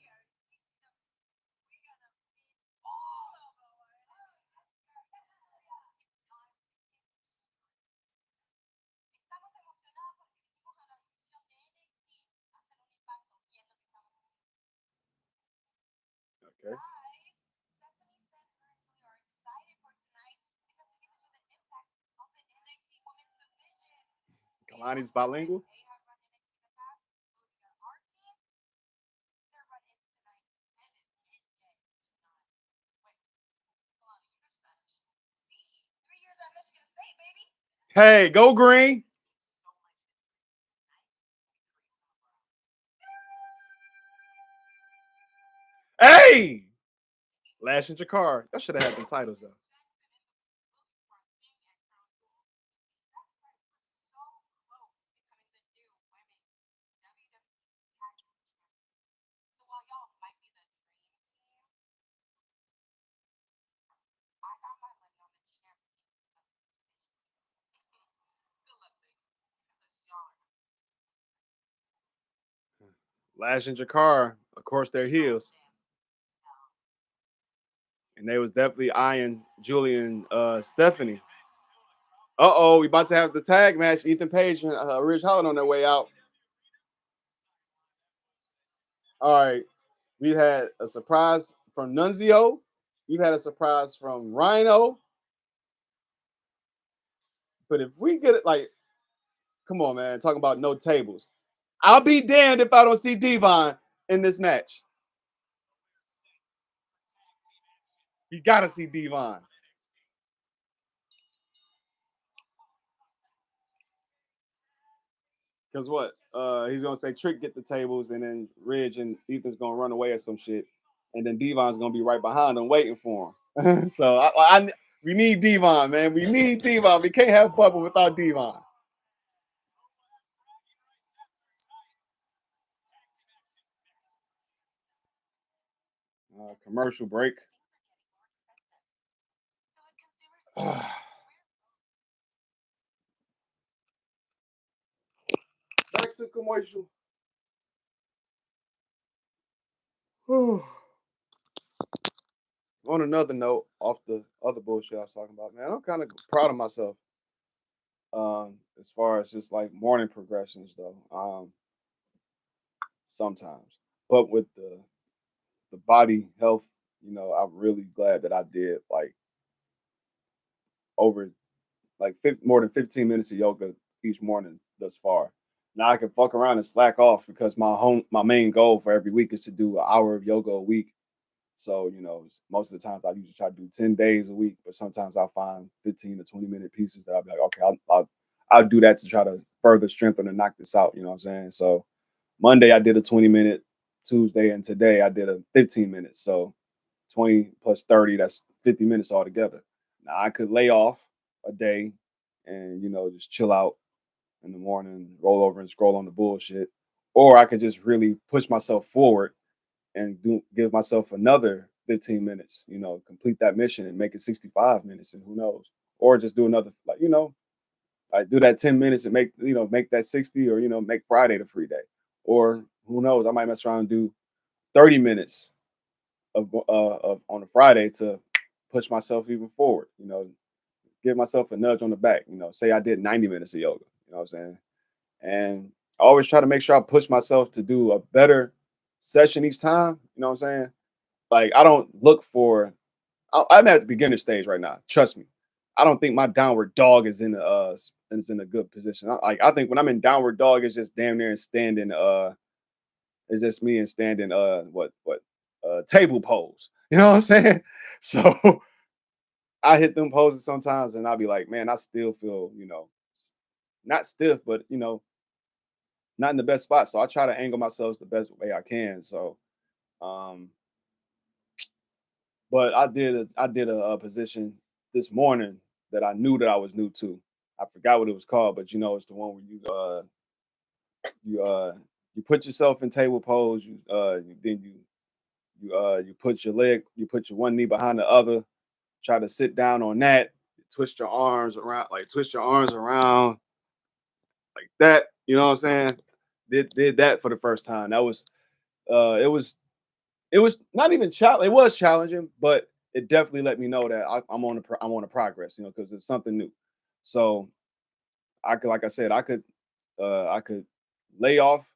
Okay. Kalani's bilingual. Hey, go green. Hey, Lash in your car. That should have had the titles though. Lash in your car. Of course, they're heels, and they was definitely eyeing Julian Stephanie. Uh-oh, we about to have the tag match. Ethan Page and Ridge Holland on their way out. All right. We had a surprise from Nunzio. We've had a surprise from Rhino. But if we get it, like, come on, man, talking about no tables. I'll be damned if I don't see Devon in this match. You gotta see Devon. Because what? He's gonna say Trick get the tables, and then Ridge and Ethan's gonna run away or some shit. And then Devon's gonna be right behind them waiting for him. So we need Devon, man. We need Devon. We can't have Bubba without Devon. Commercial break. Back to commercial. On another note, off the other bullshit I was talking about, man, I'm kind of proud of myself. As far as just like morning progressions, though. Sometimes, but with the body health, I'm really glad that I did like over like more than 15 minutes of yoga each morning thus far. Now I can fuck around and slack off because my main goal for every week is to do an hour of yoga a week. So, most of the times I usually try to do 10 days a week, but sometimes I'll find 15 to 20-minute pieces that I'll be like, okay, I'll do that to try to further strengthen and knock this out. You know what I'm saying? So Monday I did a 20-minute, Tuesday and today I did a 15 minutes. So 20 plus 30, that's 50 minutes altogether. Now I could lay off a day and, just chill out in the morning, roll over and scroll on the bullshit. Or I could just really push myself forward and give myself another 15 minutes, complete that mission and make it 65 minutes and who knows. Or just do another like do that 10 minutes and make that 60 or make Friday the free day. Or who knows, I might mess around and do 30 minutes of on a Friday to push myself even forward, give myself a nudge on the back, say I did 90 minutes of yoga, you know what I'm saying? And I always try to make sure I push myself to do a better session each time, you know what I'm saying? Like I don't look for. I'm at the beginner stage right now. Trust me. I don't think my downward dog is in a good position. I think when I'm in downward dog, it's just damn near and standing. It's just me and standing. What table pose. You know what I'm saying? So I hit them poses sometimes, and I'll be like, man, I still feel not stiff, but not in the best spot. So I try to angle myself the best way I can. So um But I did a position this morning that I knew that I was new to. I forgot what it was called, but it's the one where you put yourself in table pose. Then you put you put your one knee behind the other. Try to sit down on that. Twist your arms around, like twist your arms around like that. You know what I'm saying? Did that for the first time. That was it was It was not even it was challenging, but it definitely let me know that I'm on a progress, because it's something new. So I could, like I said, I could lay off,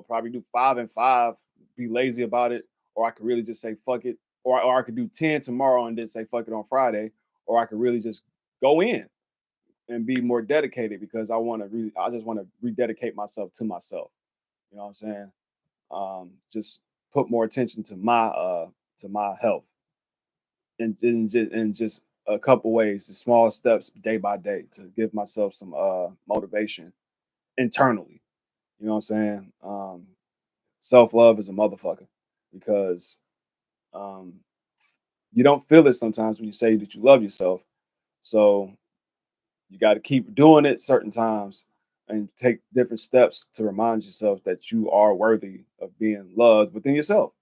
probably do 5 and 5, be lazy about it, or I could really just say fuck it, or I could do 10 tomorrow and then say fuck it on Friday, or I could really just go in and be more dedicated because I just want to rededicate myself to myself. You know what I'm saying? Just put more attention to my health and just a couple ways, the small steps day by day to give myself some motivation internally. You know what I'm saying? Self-love is a motherfucker because um you don't feel it sometimes when you say that you love yourself. So you got to keep doing it certain times and take different steps to remind yourself that you are worthy of being loved within yourself.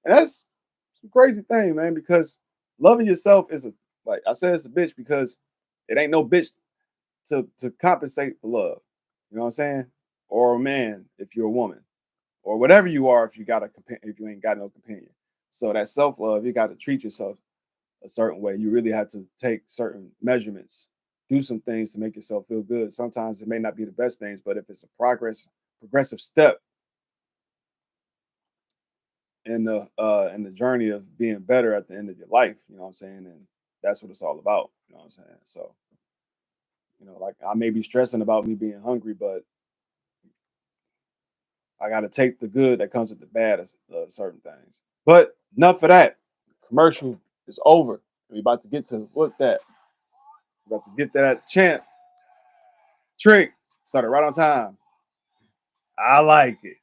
And that's some crazy thing, man, because loving yourself is a, like I said, it's a bitch because it ain't no bitch to compensate for love. You know what I'm saying? Or a man if you're a woman, or whatever you are if you got a if you ain't got no companion. So that self love, you got to treat yourself a certain way. You really have to take certain measurements, do some things to make yourself feel good. Sometimes it may not be the best things, but if it's a progressive step in the journey of being better at the end of your life, you know what I'm saying? And that's what it's all about. You know what I'm saying? So, like I may be stressing about me being hungry, but I got to take the good that comes with the bad of certain things. But enough of that. Commercial is over. We about to get to what that. We about to get to that champ trick. Started right on time. I like it.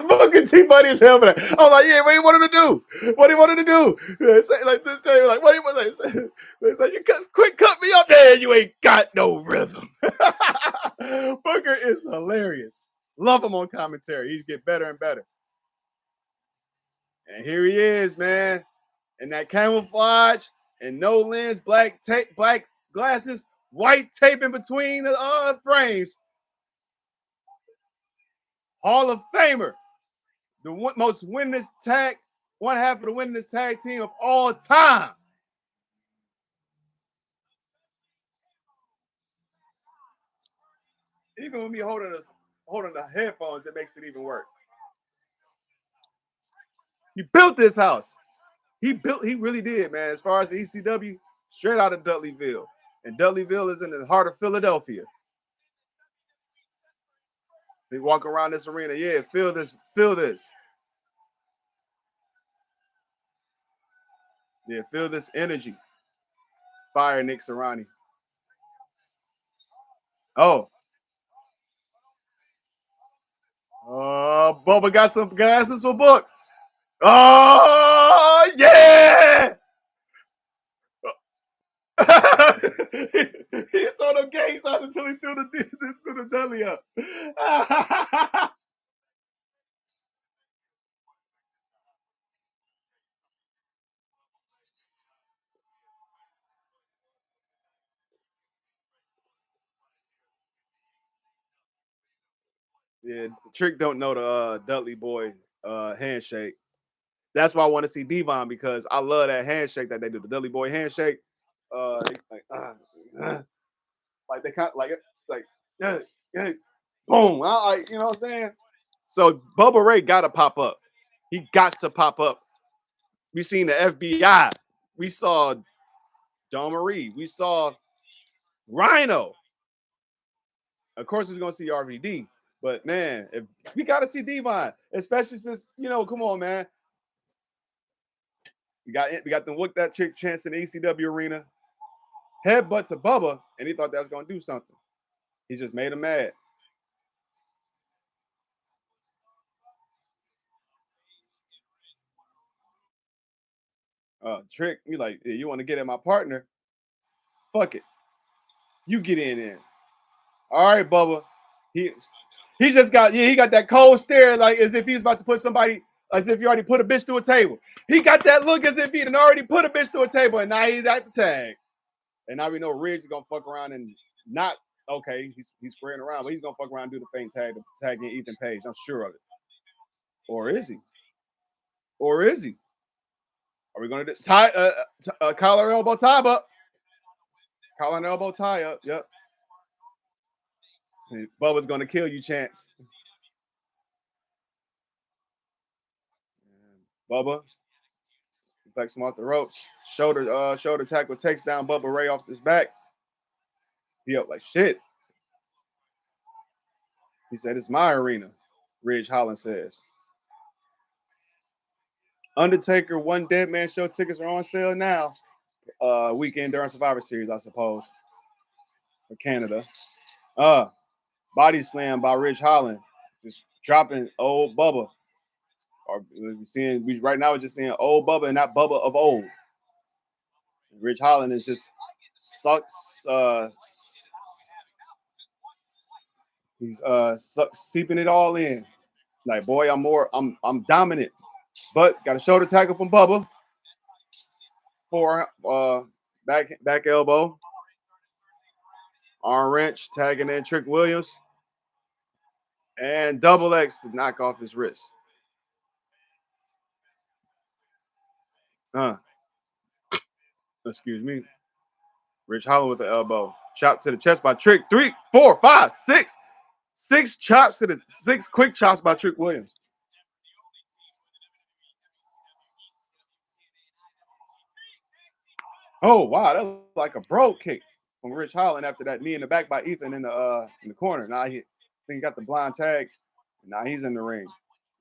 Booker T funny as hell for that. I was like, yeah, what do you want him to do? What do you want him to do? They say, like this day, like, what do you want to say? They say, quick, cut me up there. You ain't got no rhythm. Booker is hilarious. Love him on commentary. He's get better and better. And here he is, man. And that camouflage and no lens, black tape, black glasses, white tape in between the frames. Hall of Famer. The most winningest tag, one half of the winningest tag team of all time. Even with me holding the headphones, it makes it even work. He built this house. He really did, man. As far as the ECW, straight out of Dudleyville. And Dudleyville is in the heart of Philadelphia. They walk around this arena. Yeah, feel this, feel this. Yeah, feel this energy. Fire Nick Serrani. Oh. Bubba got some glasses for book. Oh, yeah. He stole them gang signs until he threw the deli up. Yeah, Trick don't know the Dudley boy handshake. That's why I want to see Devon because I love that handshake that they do. The Dudley boy handshake. Uh, like they kind of like yeah, yeah, boom. You know what I'm saying? So Bubba Ray got to pop up. He got to pop up. We seen the FBI. We saw Don Marie. We saw Rhino. Of course, we're gonna see RVD. But man, if we gotta see Devon, especially since come on, man. We got them look that chick chance in the ECW arena. Headbutt to Bubba, and he thought that was gonna do something. He just made him mad. Trick, we like, hey, you want to get at my partner? Fuck it. You get in there. All right, Bubba. He he just got he got that cold stare like as if he's about to put somebody as if you already put a bitch to a table. He got that look as if he had already put a bitch to a table, and now he got the tag. And now we know Ridge is gonna fuck around and not okay. He's squaring around, but he's gonna fuck around and do the faint tag to tag in Ethan Page. I'm sure of it. Or is he? Or is he? Are we gonna do collar elbow tie up? Collar and elbow tie up. Yep. Bubba's gonna kill you, Chance. Bubba deflects him off the ropes. Shoulder tackle takes down Bubba Ray off his back. He up like shit. He said, "It's my arena." Ridge Holland says. Undertaker One Dead Man Show tickets are on sale now. Weekend during Survivor Series, I suppose, for Canada. Body slam by Ridge Holland, just dropping old Bubba. Or we right now we're just seeing old Bubba and not Bubba of old. Ridge Holland is just sucks. He's seeping it all in. Like, boy, I'm dominant. But got a shoulder tackle from Bubba. For back elbow. Arm wrench, tagging in Trick Williams. And double X to knock off his wrist. Excuse me. Rich Holland with the elbow. Chop to the chest by Trick. 3, 4, 5, 6. 6 chops to the 6 quick chops by Trick Williams. Oh wow, that was like a bro kick from Rich Holland after that knee in the back by Ethan in the corner. Now he got the blind tag. Now he's in the ring.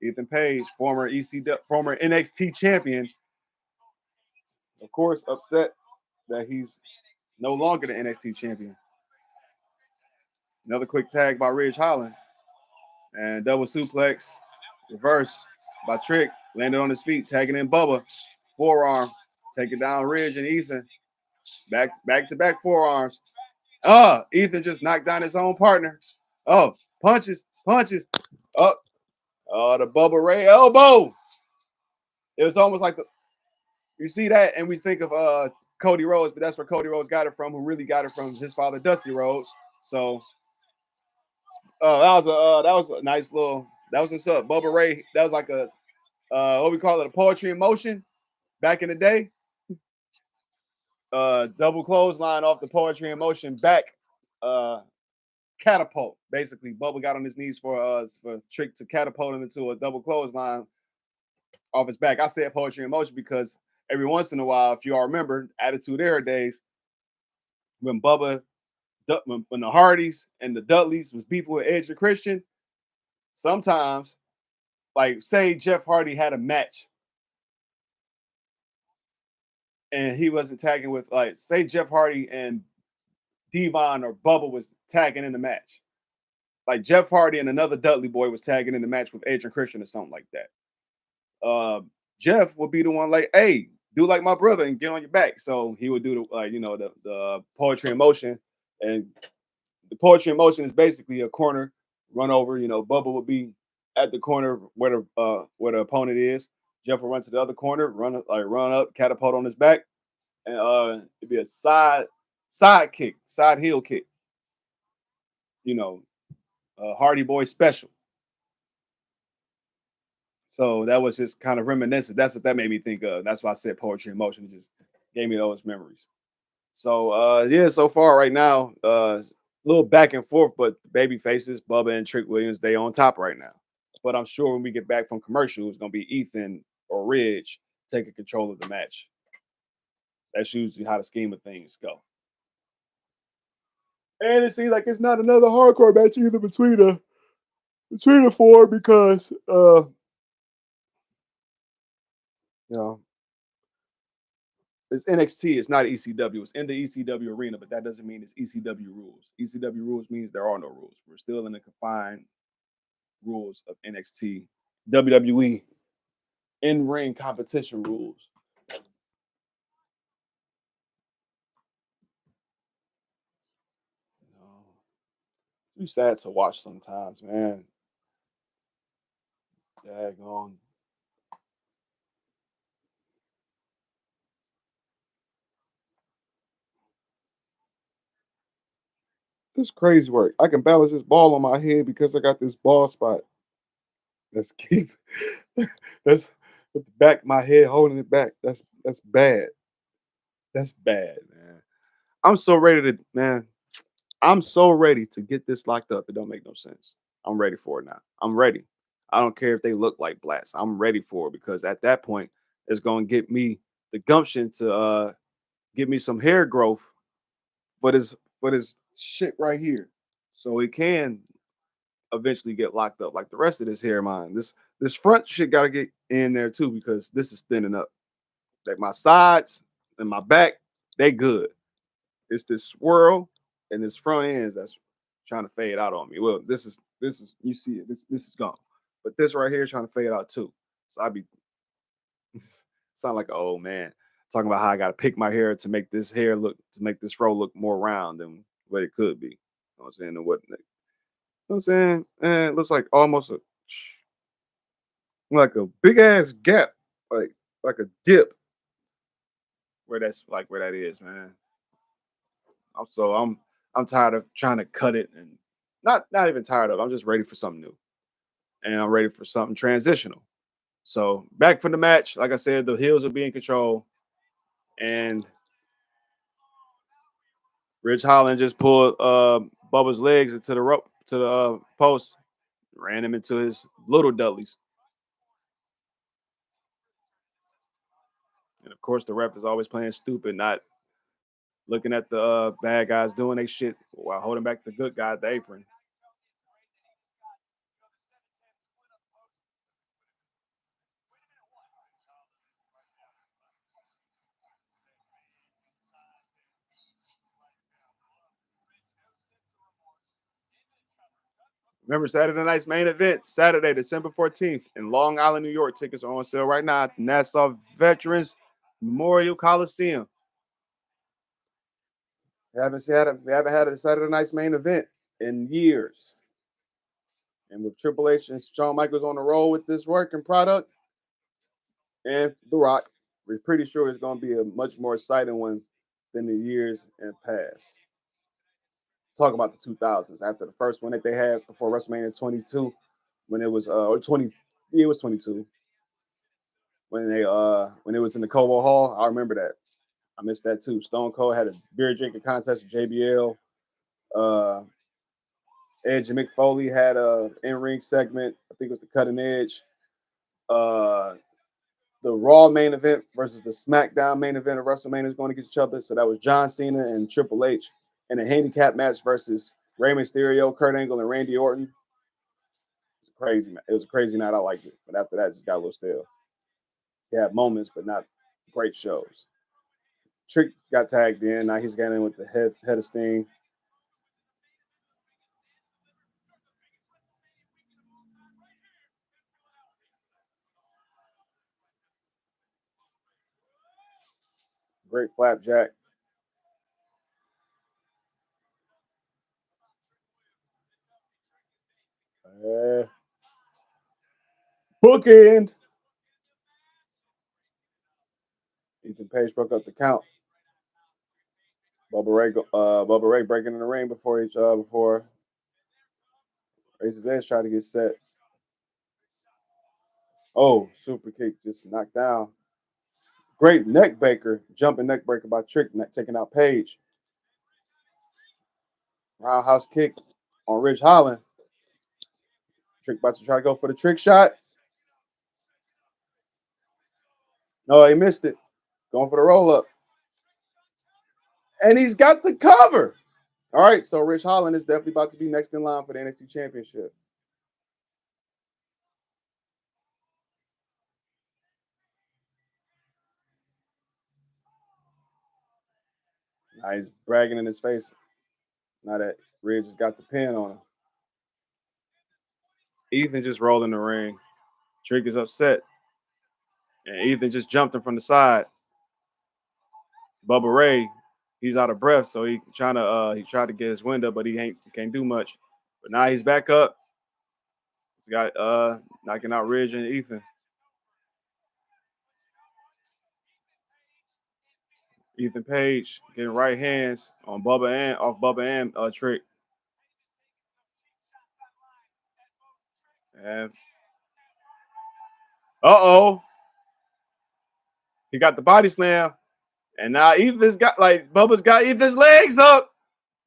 Ethan Page, former NXT champion, of course, upset that he's no longer the NXT champion. Another quick tag by Ridge Holland. And double suplex, reverse by Trick. Landed on his feet, tagging in Bubba. Forearm, taking down Ridge and Ethan. Back to back forearms. Ethan just knocked down his own partner. Punches. The Bubba Ray elbow. It was almost like you see that, and we think of Cody Rhodes, but that's where Cody Rhodes got it from, who really got it from his father, Dusty Rhodes. So that was a nice little. That was what's up, Bubba Ray. That was like a what we call it, a poetry in motion back in the day. Double clothesline off the poetry in motion back. Catapult. Basically, Bubba got on his knees for Trick to catapult him into a double clothesline off his back. I said poetry in motion because every once in a while, if you all remember, Attitude Era days, when when the Hardys and the Dudleys was beefing with Edge and Christian, sometimes, like say Jeff Hardy had a match and he wasn't tagging with, like, say Jeff Hardy and Devon or Bubba was tagging in the match. Like Jeff Hardy and another Dudley boy was tagging in the match with Edge and Christian or something like that. Jeff would be the one like, hey, do like my brother and get on your back. So he would do the poetry in motion. And the poetry in motion is basically a corner run over. Bubba would be at the corner where the opponent is. Jeff will run to the other corner, run up, catapult on his back, and it'd be a side kick, side heel kick. Hardy Boy special. So that was just kind of reminiscent. That's what that made me think of. That's why I said poetry in motion. It just gave me those memories. So so far right now, a little back and forth, but baby faces, Bubba and Trick Williams, they on top right now. But I'm sure when we get back from commercial, it's gonna be Ethan or Ridge taking control of the match. That's usually how the scheme of things go. And it seems like it's not another hardcore match either between the four because you know it's NXT, it's not ECW. It's in the ECW arena, but that doesn't mean it's ECW rules. ECW rules means there are no rules. We're still in the confined rules of NXT, WWE in-ring competition rules. It's sad to watch sometimes, man. Daggone. This crazy work. I can balance this ball on my head because I got this ball spot. That's keep that's with the back of my head holding it back. That's bad. That's bad, man. I'm so ready to man. I'm so ready to get this locked up. It don't make no sense. I'm ready for it now. I'm ready. I don't care if they look like blacks. I'm ready for it because at that point, it's gonna get me the gumption to get me some hair growth for this shit right here. So it can eventually get locked up like the rest of this hair of mine. This front shit gotta get in there too because this is thinning up. Like my sides and my back, they good. It's this swirl and this front end that's trying to fade out on me. Well, this is you see it. This is gone. But this right here is trying to fade out too. So I be sound like an old man talking about how I gotta pick my hair to make this hair look to make this fro look more round than what it could be. You know what I'm saying? And what you know what I'm saying? And it looks like almost like a big ass gap, like a dip where that's like where that is, man. I'm tired of trying to cut it and not even tired of. I'm just ready for something new, and I'm ready for something transitional. So back from the match, like I said, the heels will be in control, and Rich Holland just pulled Bubba's legs into the rope to the post, ran him into his little Dudleys, and of course the ref is always playing stupid, not looking at the bad guys doing their shit while holding back the good guy at the apron. Remember Saturday night's main event, Saturday, December 14th in Long Island, New York. Tickets are on sale right now at the Nassau Veterans Memorial Coliseum. We haven't had a Saturday night's main event in years. And with Triple H and Shawn Michaels on the roll with this working product and The Rock, we're pretty sure it's going to be a much more exciting one than the years in past. Talk about the 2000s after the first one that they had before WrestleMania 22, when it was or 20, yeah, it was 22 when it was in the Cobo Hall. I remember that. I missed that too. Stone Cold had a beer drinking contest with JBL. Uh, Edge and Mick Foley had a in ring segment. I think it was the Cutting Edge. Uh, the Raw main event versus the SmackDown main event of WrestleMania is going against each other. So that was John Cena and Triple H in a handicap match versus Rey Mysterio, Kurt Angle, and Randy Orton. It was crazy. It was a crazy night. I liked it, but after that, it just got a little stale. He had moments, but not great shows. Trick got tagged in. Now he's getting in with the head of Sting. Great flapjack. Uh, Bookend. Ethan Page broke up the count. Bubba Ray breaking in the ring before Razor's Edge tried to get set. Oh, super kick just knocked down. Great neck breaker, jumping neck breaker by Trick, taking out Page. Roundhouse kick on Rich Holland. Trick about to try to go for the trick shot. No, he missed it. Going for the roll up. And he's got the cover. All right, so Rich Holland is definitely about to be next in line for the NXT Championship. Now he's bragging in his face. Now that Ridge has got the pin on him. Ethan just rolled in the ring. Trick is upset. And Ethan just jumped him from the side. Bubba Ray, he's out of breath, so he tried to get his wind up, but he can't do much. But now he's back up. He's got knocking out Ridge and Ethan. Ethan Page getting right hands on Bubba and off Bubba and Trick. And uh-oh. He got the body slam. And now Ethan's got Bubba's got Ethan's legs up.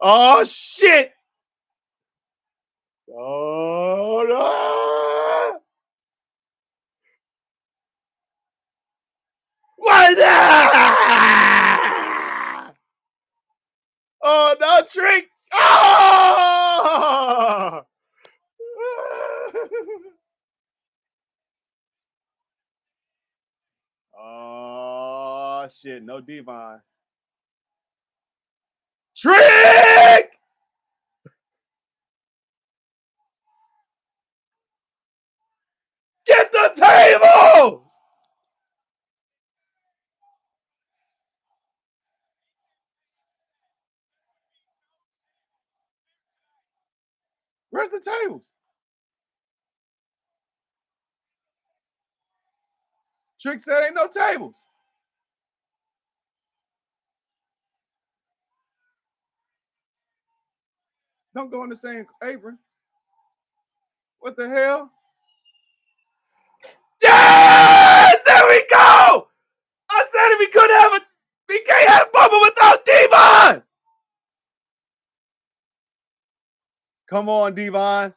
Oh shit. Oh no. What the? Oh no, trick. Oh. Oh shit, no Devon. Trick! Get the tables! Where's the tables? Trick said ain't no tables. Don't go in the same apron. What the hell? Yes! There we go! I said if we couldn't have we can't have Bubba without Devon! Come on, Devon.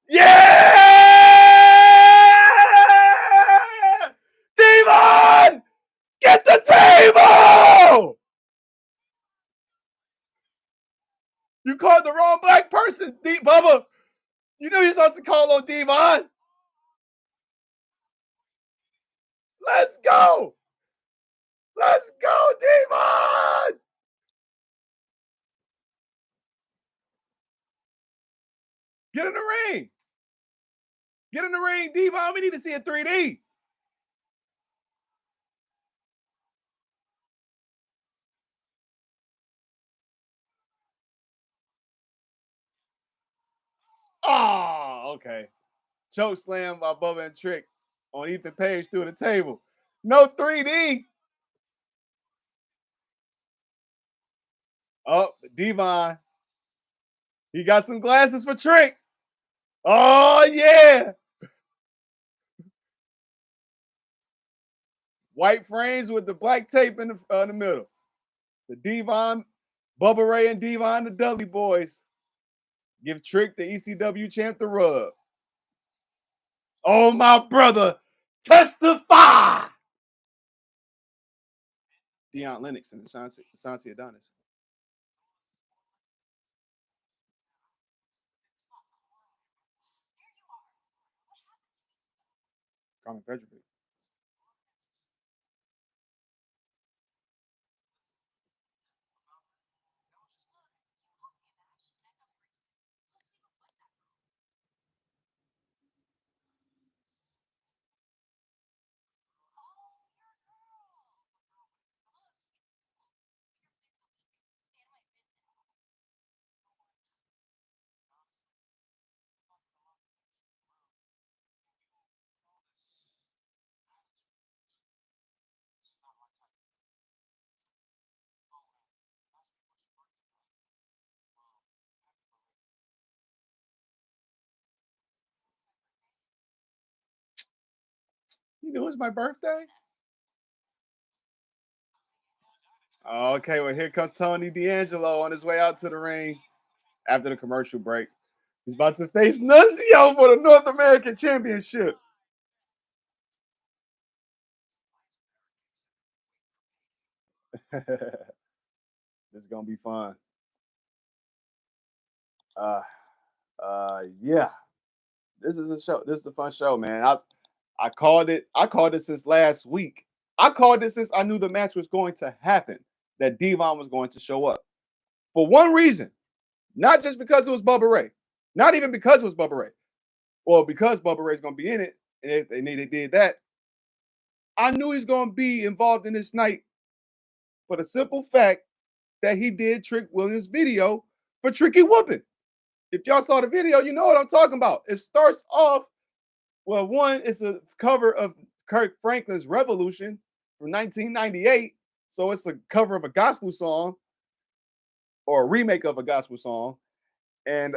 Yeah! Devon! Get the table! You called the wrong black person, Bubba. You know you're supposed to call on Devon. Let's go. Let's go, Devon. Get in the ring. Get in the ring, Devon. We need to see a 3D. Oh, okay. Choke slam by Bubba and Trick on Ethan Page through the table. No 3D. Oh, Devon. He got some glasses for Trick. Oh, yeah. White frames with the black tape in the middle. The Devon, Bubba Ray and Devon, the Dudley boys. Give Trick the ECW champ the rub. Oh, my brother. Testify. Deion Lennox and Asante Adonis. Carmen Petrovic. You know it's my birthday? Okay, well, here comes Tony D'Angelo on his way out to the ring after the commercial break. He's about to face Nunzio for the North American Championship. This is gonna be fun. Yeah. This is a show. This is a fun show, man. I called it. I called it since last week. I called it since I knew the match was going to happen. That Devon was going to show up for one reason, not just because it was Bubba Ray, not even because it was Bubba Ray, or because Bubba Ray's going to be in it, and they did that. I knew he's going to be involved in this night for the simple fact that he did Trick Williams' video for Tricky Whoopin'. If y'all saw the video, you know what I'm talking about. It starts off, well, one, it's a cover of Kirk Franklin's Revolution from 1998. So it's a cover of a gospel song or a remake of a gospel song. And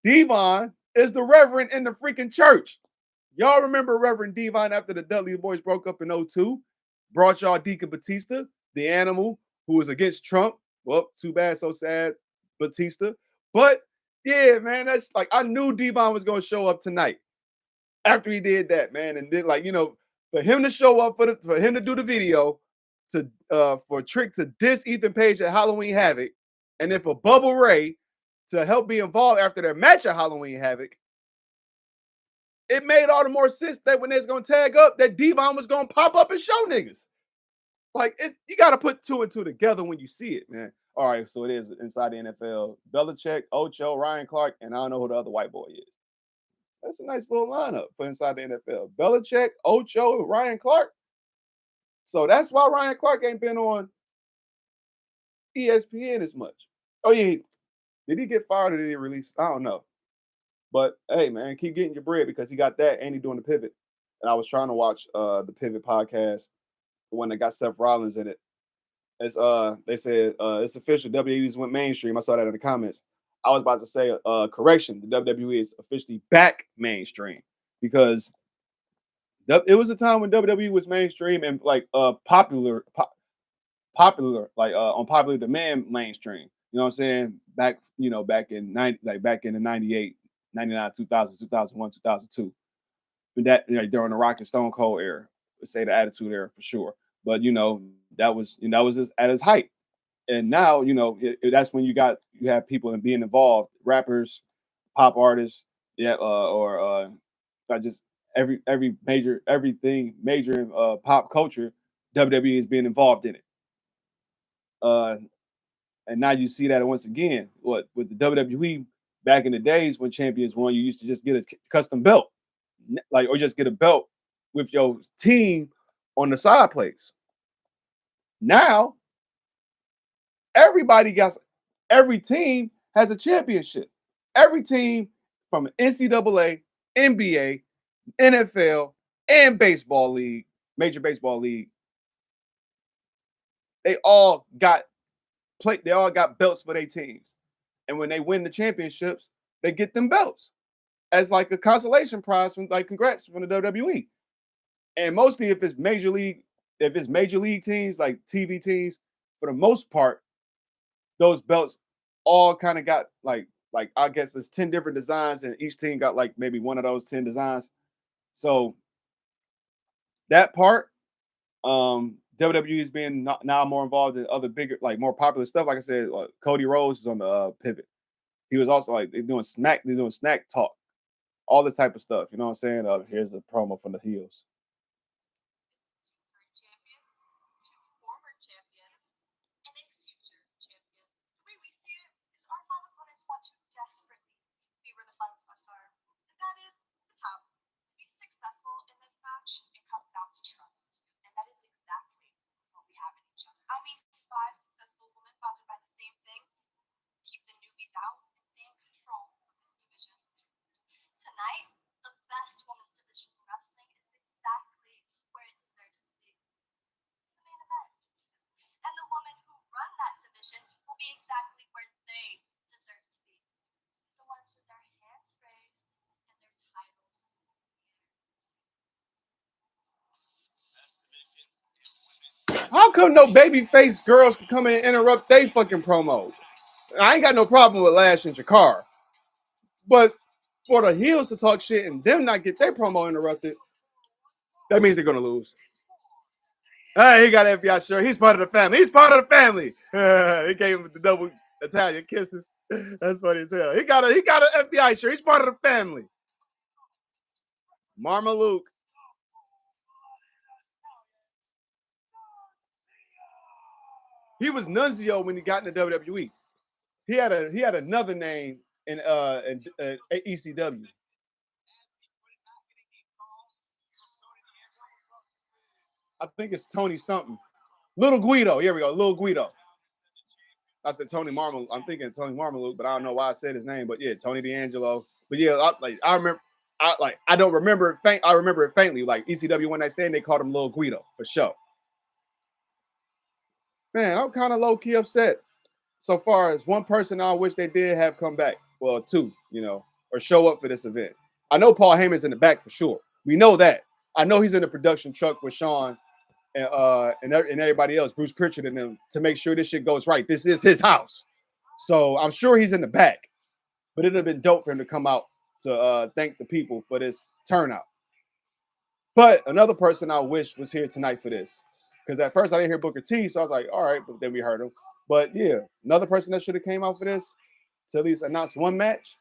Devon is the reverend in the freaking church. Y'all remember Reverend Devon after the Dudley Boys broke up in '02? Brought y'all Deacon Batista, the animal who was against Trump. Well, too bad, so sad, Batista. But yeah, man, that's like I knew Devon was gonna show up tonight after he did that, man. And then, like, for him to show up for him to do the video to for Trick to diss Ethan Page at Halloween Havoc, and then for Bubba Ray to help be involved after their match at Halloween Havoc, it made all the more sense that when they was gonna tag up, that Devon was gonna pop up and show niggas. Like you gotta put two and two together when you see it, man. All right, so it is inside the NFL. Belichick, Ocho, Ryan Clark, and I don't know who the other white boy is. That's a nice little lineup for inside the NFL. Belichick, Ocho, Ryan Clark. So that's why Ryan Clark ain't been on ESPN as much. Oh yeah, did he get fired or did he release? I don't know. But hey, man, keep getting your bread because he got that and he doing the pivot. And I was trying to watch the Pivot podcast, the one that got Seth Rollins in it. It's they said it's official. WWE's went mainstream. I saw that in the comments. I was about to say correction. The WWE is officially back mainstream because it was a time when WWE was mainstream and like popular like on popular demand mainstream. You know what I'm saying? Back in 90, like back in the 98, 99, 2000, 2001, 2002. But that during the Rock and Stone Cold era, let's say the Attitude era for sure. But that was at his height. And now that's when you have people and being involved, rappers, pop artists, yeah, or not just every major everything major in pop culture, WWE is being involved in it. Uh, and now you see that once again. What with the WWE back in the days when champions won, you used to just get a custom belt, like or just get a belt with your team on the side plates. Now everybody got every team has a championship. Every team from NCAA, NBA, NFL, and baseball league, major baseball league, they all got they all got belts for their teams. And when they win the championships, they get them belts as like a consolation prize from like congrats from the WWE. And mostly if it's major league teams, like TV teams, for the most part, those belts all kind of got like I guess there's 10 different designs, and each team got like maybe one of those 10 designs. So that part, WWE is being now more involved in other bigger, like more popular stuff. Like I said, Cody Rhodes is on the pivot. He was also like they're doing snack talk, all this type of stuff. You know what I'm saying? Here's a promo from the heels. How come no baby face girls can come in and interrupt they fucking promo? I ain't got no problem with Lash and Jakar, but for the heels to talk shit and them not get their promo interrupted, that means they're gonna lose. Hey, he got an FBI shirt. He's part of the family. He's part of the family. He came with the double Italian kisses. That's funny as hell. He got an FBI shirt. He's part of the family. Marmaluke. He was Nunzio when he got in the WWE. He had another name in ECW. I think it's Tony something. Little Guido. Here we go. Little Guido. I said Tony Marmal. I'm thinking Tony Marmaluke, but I don't know why I said his name. But yeah, Tony D'Angelo. But yeah, I remember. I don't remember it faint. I remember it faintly. Like ECW One Night Stand, they called him Little Guido for sure. Man, I'm kind of low key upset. So far as one person, I wish they did have come back. Well, two, or show up for this event. I know Paul Heyman's in the back for sure. We know that. I know he's in the production truck with Sean and everybody else, Bruce Pritchard and them, to make sure this shit goes right. This is his house. So I'm sure he's in the back. But it'd have been dope for him to come out to thank the people for this turnout. But another person I wish was here tonight for this. Because at first I didn't hear Booker T, so I was like, all right, but then we heard him. But yeah, another person that should have came out for this to at least announce one match.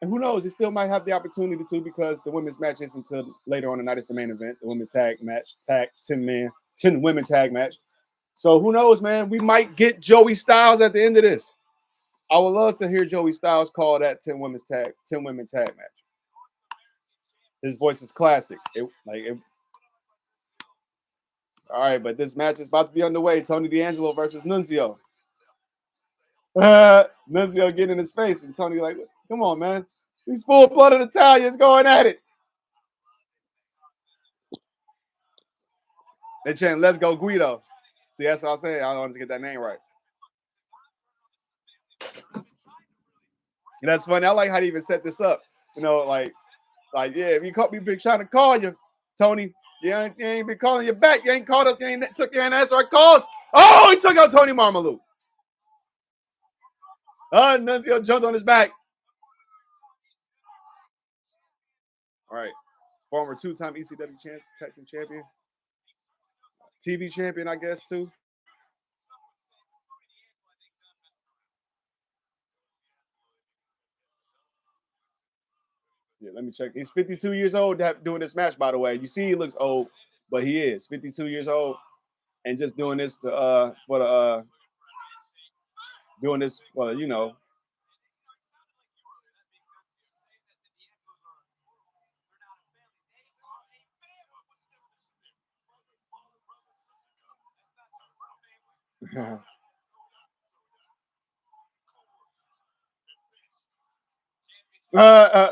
And who knows, he still might have the opportunity to, because the women's match isn't until later on the night. It's the main event, the women's tag match, 10 women tag match. So who knows, man? We might get Joey Styles at the end of this. I would love to hear Joey Styles call that 10 women tag match. His voice is classic. All right, but this match is about to be underway. Tony D'Angelo versus Nunzio. Nunzio getting in his face, and Tony like, come on, man. These full-blooded Italians going at it. They chant, let's go Guido. See, that's what I'm saying. I don't want to get that name right. And that's funny. I like how they even set this up. You know, like yeah, if you caught me trying to call you, Tony, you ain't been calling you back. You ain't called us. You ain't answer our calls. Oh, he took out Tony Marmalou. Nunzio jumped on his back. All right. Former two-time ECW tag team champion. TV champion, I guess, too. Yeah, let me check. He's 52 years old doing this match, by the way. You see he looks old, but he is 52 years old and just doing this to for the doing this for, you know.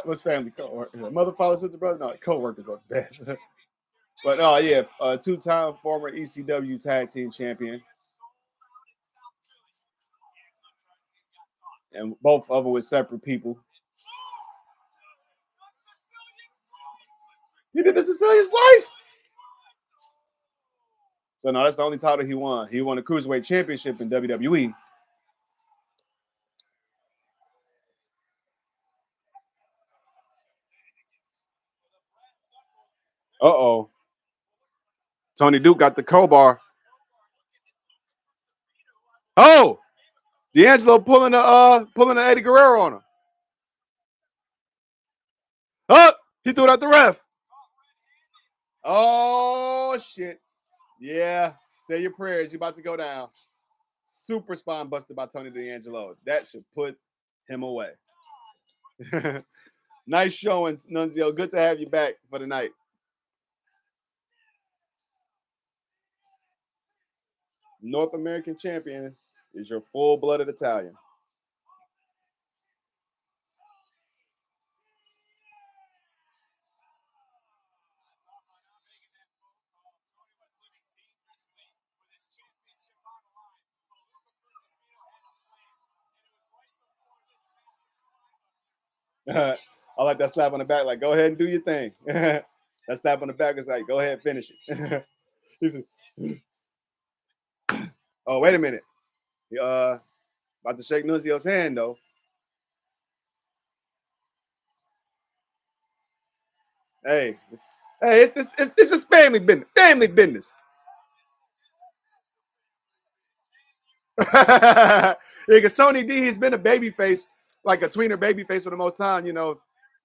What's family? Mother, father, sister, brother? No, co-workers are best. But yeah, two-time former ECW tag team champion. And both of them with separate people. He did the Sicilian slice. So no, that's the only title he won. He won the Cruiserweight Championship in WWE. Uh-oh. Tony Duke got the crowbar. Oh! D'Angelo pulling the Eddie Guerrero on him. Oh! He threw it at the ref. Oh, shit. Yeah. Say your prayers. You're about to go down. Super spine busted by Tony D'Angelo. That should put him away. Nice showing, Nunzio. Good to have you back for the night. North American champion is your full-blooded Italian. I like that slap on the back. Like, go ahead and do your thing. That slap on the back is like, go ahead and finish it. He's oh, wait a minute. He, about to shake Nunzio's hand though. Hey, it's just family business. Family business. Yeah, because Tony D, he's been a baby face, like a tweener baby face for the most time. You know,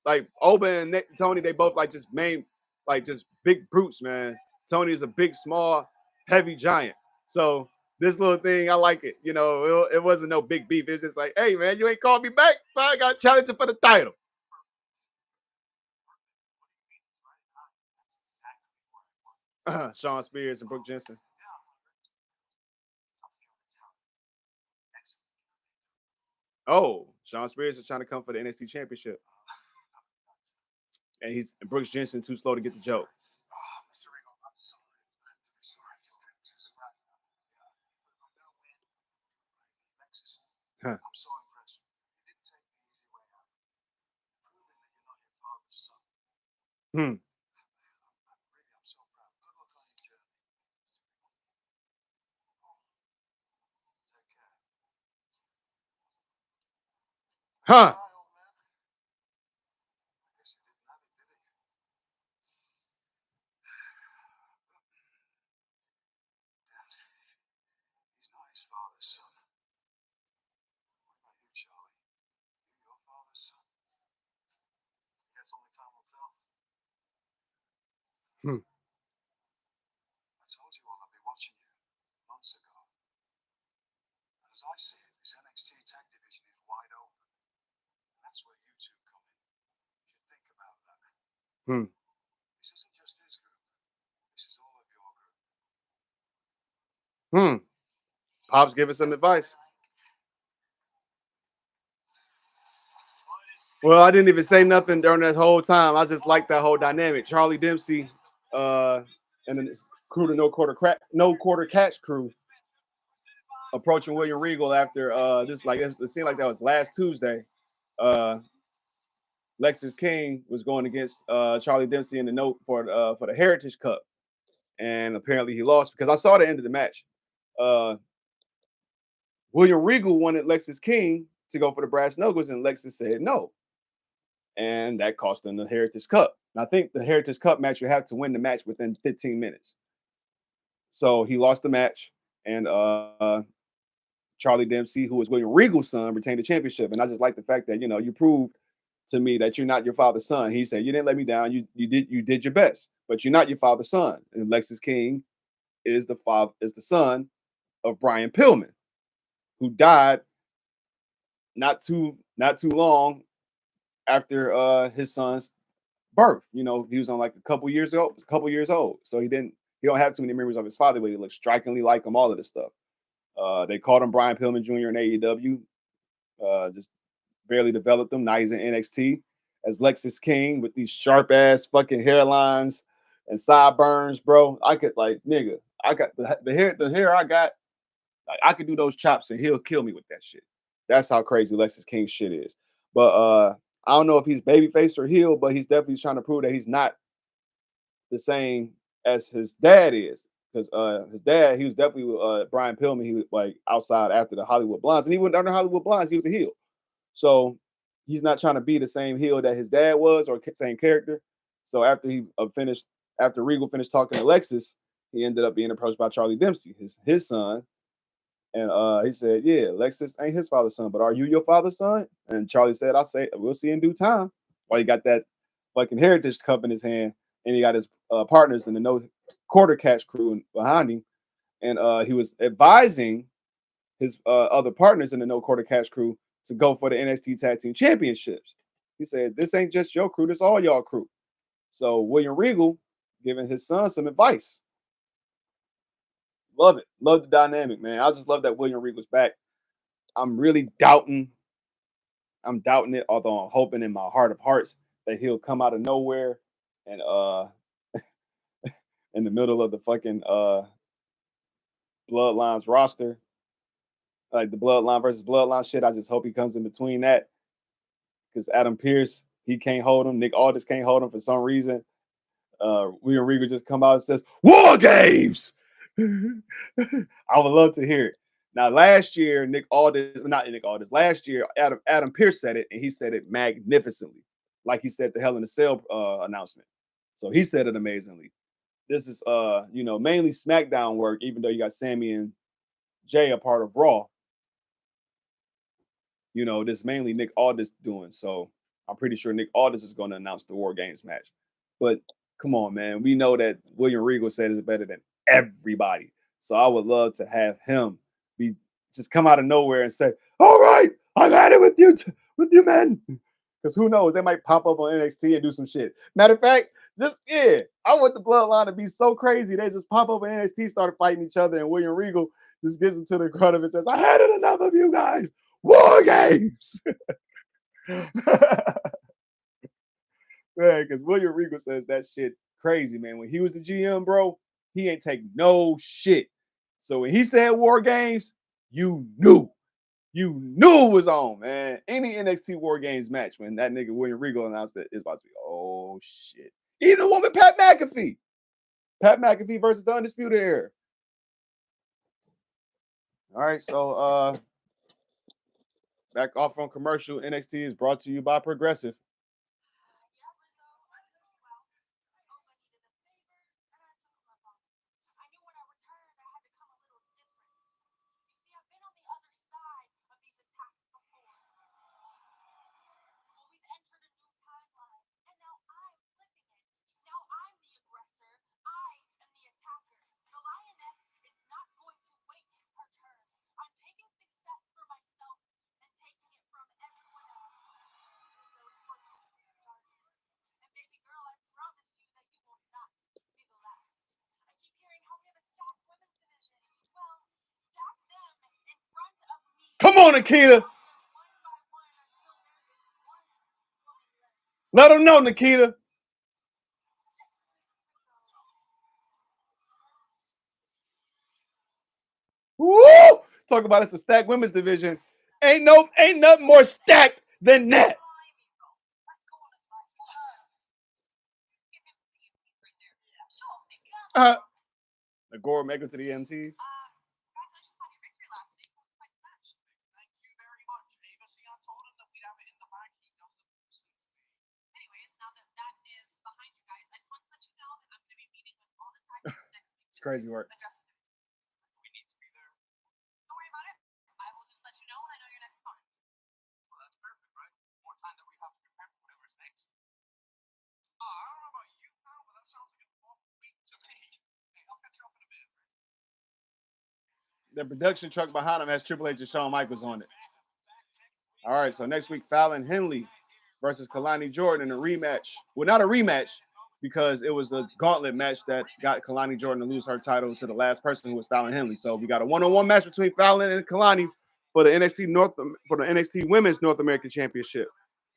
like Oba and Tony, they both like just big brutes, man. Tony is a big, small, heavy giant. So this little thing, I like it. You know, it wasn't no big beef. It's just like, hey, man, you ain't called me back. I got to challenge you for the title. Sean Spears and Brooke Jensen. Oh, Sean Spears is trying to come for the NXT Championship, and Brooks Jensen too slow to get the joke. Huh. Hmm. I'm so proud. Good luck on your journey. Take care. Huh. Bye, old man. I guess he didn't have it, did he? Damn. He's not his father's son. What about you, Charlie? You your father's son? I guess only time will tell. Hmm. I told you all I'd be watching you months ago. And as I see it, this NXT tag division is wide open. And that's where you two come in. You should think about that. Hmm. This isn't just his group. This is all of your group. Hmm. Pops giving some advice. Well, I didn't even say nothing during that whole time. I just like that whole dynamic. Charlie Dempsey, and then this crew, the no quarter catch crew, approaching William Regal after this. Like it seemed like that was last Tuesday. Uh, Lexus King was going against Charlie Dempsey in the note for the Heritage Cup, and apparently he lost because I saw the end of the match. Uh, William Regal wanted Lexus King to go for the brass knuckles, and Lexus said no, and that cost him the Heritage Cup. And I think the Heritage Cup match you have to win the match within 15 minutes. So he lost the match, and Charlie Dempsey, who was William Regal's son, retained the championship. And I just like the fact that you proved to me that you're not your father's son. He said you didn't let me down. You did your best, but you're not your father's son. And Lexus King is the son of Brian Pillman, who died not too long after his son's birth. He was on like a couple years old. So he don't have too many memories of his father, but he looks strikingly like him, all of this stuff. They called him Brian Pillman Jr. in AEW. Just barely developed him. Now he's in NXT as Lexus King with these sharp ass fucking hairlines and sideburns, bro. I could like nigga. I got the hair I got. Like, I could do those chops and he'll kill me with that shit. That's how crazy Lexus King's shit is. But I don't know if he's babyface or heel, but he's definitely trying to prove that he's not the same as his dad is. Because his dad, he was definitely Brian Pillman. He was like outside after the Hollywood Blondes, and he went under Hollywood Blondes. He was a heel, so he's not trying to be the same heel that his dad was or same character. So after Regal finished talking to Lexus, he ended up being approached by Charlie Dempsey, his son, and he said, "Yeah, Lexus ain't his father's son, but are you your father's son?" And Charlie said, "I say we'll see in due time." While he got that fucking Heritage Cup in his hand, and he got his partners in the no quarter catch crew behind him, and he was advising his other partners in the no quarter catch crew to go for the NXT Tag Team Championships. He said, "This ain't just your crew; this all y'all crew." So William Regal giving his son some advice. Love it. Love the dynamic, man. I just love that William Regal's back. I'm really doubting. I'm doubting it, although I'm hoping in my heart of hearts that he'll come out of nowhere and in the middle of the fucking Bloodlines roster, like the Bloodline versus Bloodline shit. I just hope he comes in between that because Adam Pierce, he can't hold him. Nick Aldis can't hold him for some reason. William Regal just come out and says, "War Games." I would love to hear it. Now, last year, not Nick Aldis, last year, Adam Pierce said it, and he said it magnificently, like he said the Hell in a Cell announcement. So he said it amazingly. This is, mainly SmackDown work, even though you got Sammy and Jay a part of Raw. This is mainly Nick Aldis doing. So I'm pretty sure Nick Aldis is going to announce the War Games match. But come on, man. We know that William Regal said it's better than everybody. So I would love to have him be just come out of nowhere and say, "All right, I've had it with you, men." Because who knows? They might pop up on NXT and do some shit. Matter of fact, I want the bloodline to be so crazy. They just pop up on NXT, start fighting each other, and William Regal just gets into the crowd of it and says, "I had it enough of you guys. War Games." Man, because William Regal says that shit crazy, man. When he was the GM, bro, he ain't take no shit. So when he said War Games, you knew. You knew it was on, man. Any NXT War Games match when that nigga William Regal announced it is about to be, oh shit. Even the one with Pat McAfee. Pat McAfee versus the Undisputed Era. All right, so back off from commercial. NXT is brought to you by Progressive. Come on, Nikita. Let them know, Nikita. Woo! Talk about it's a stacked women's division. Ain't nothing more stacked than that. Agora make it to the MTs. It's crazy work. The production truck behind him has Triple H and Shawn Michaels on it. All right, so next week, Fallon Henley versus Kalani Jordan in a rematch. Well, not a rematch, because it was a gauntlet match that got Kalani Jordan to lose her title to the last person, who was Fallon Henley. So we got a one-on-one match between Fallon and Kalani for the NXT Women's North American Championship.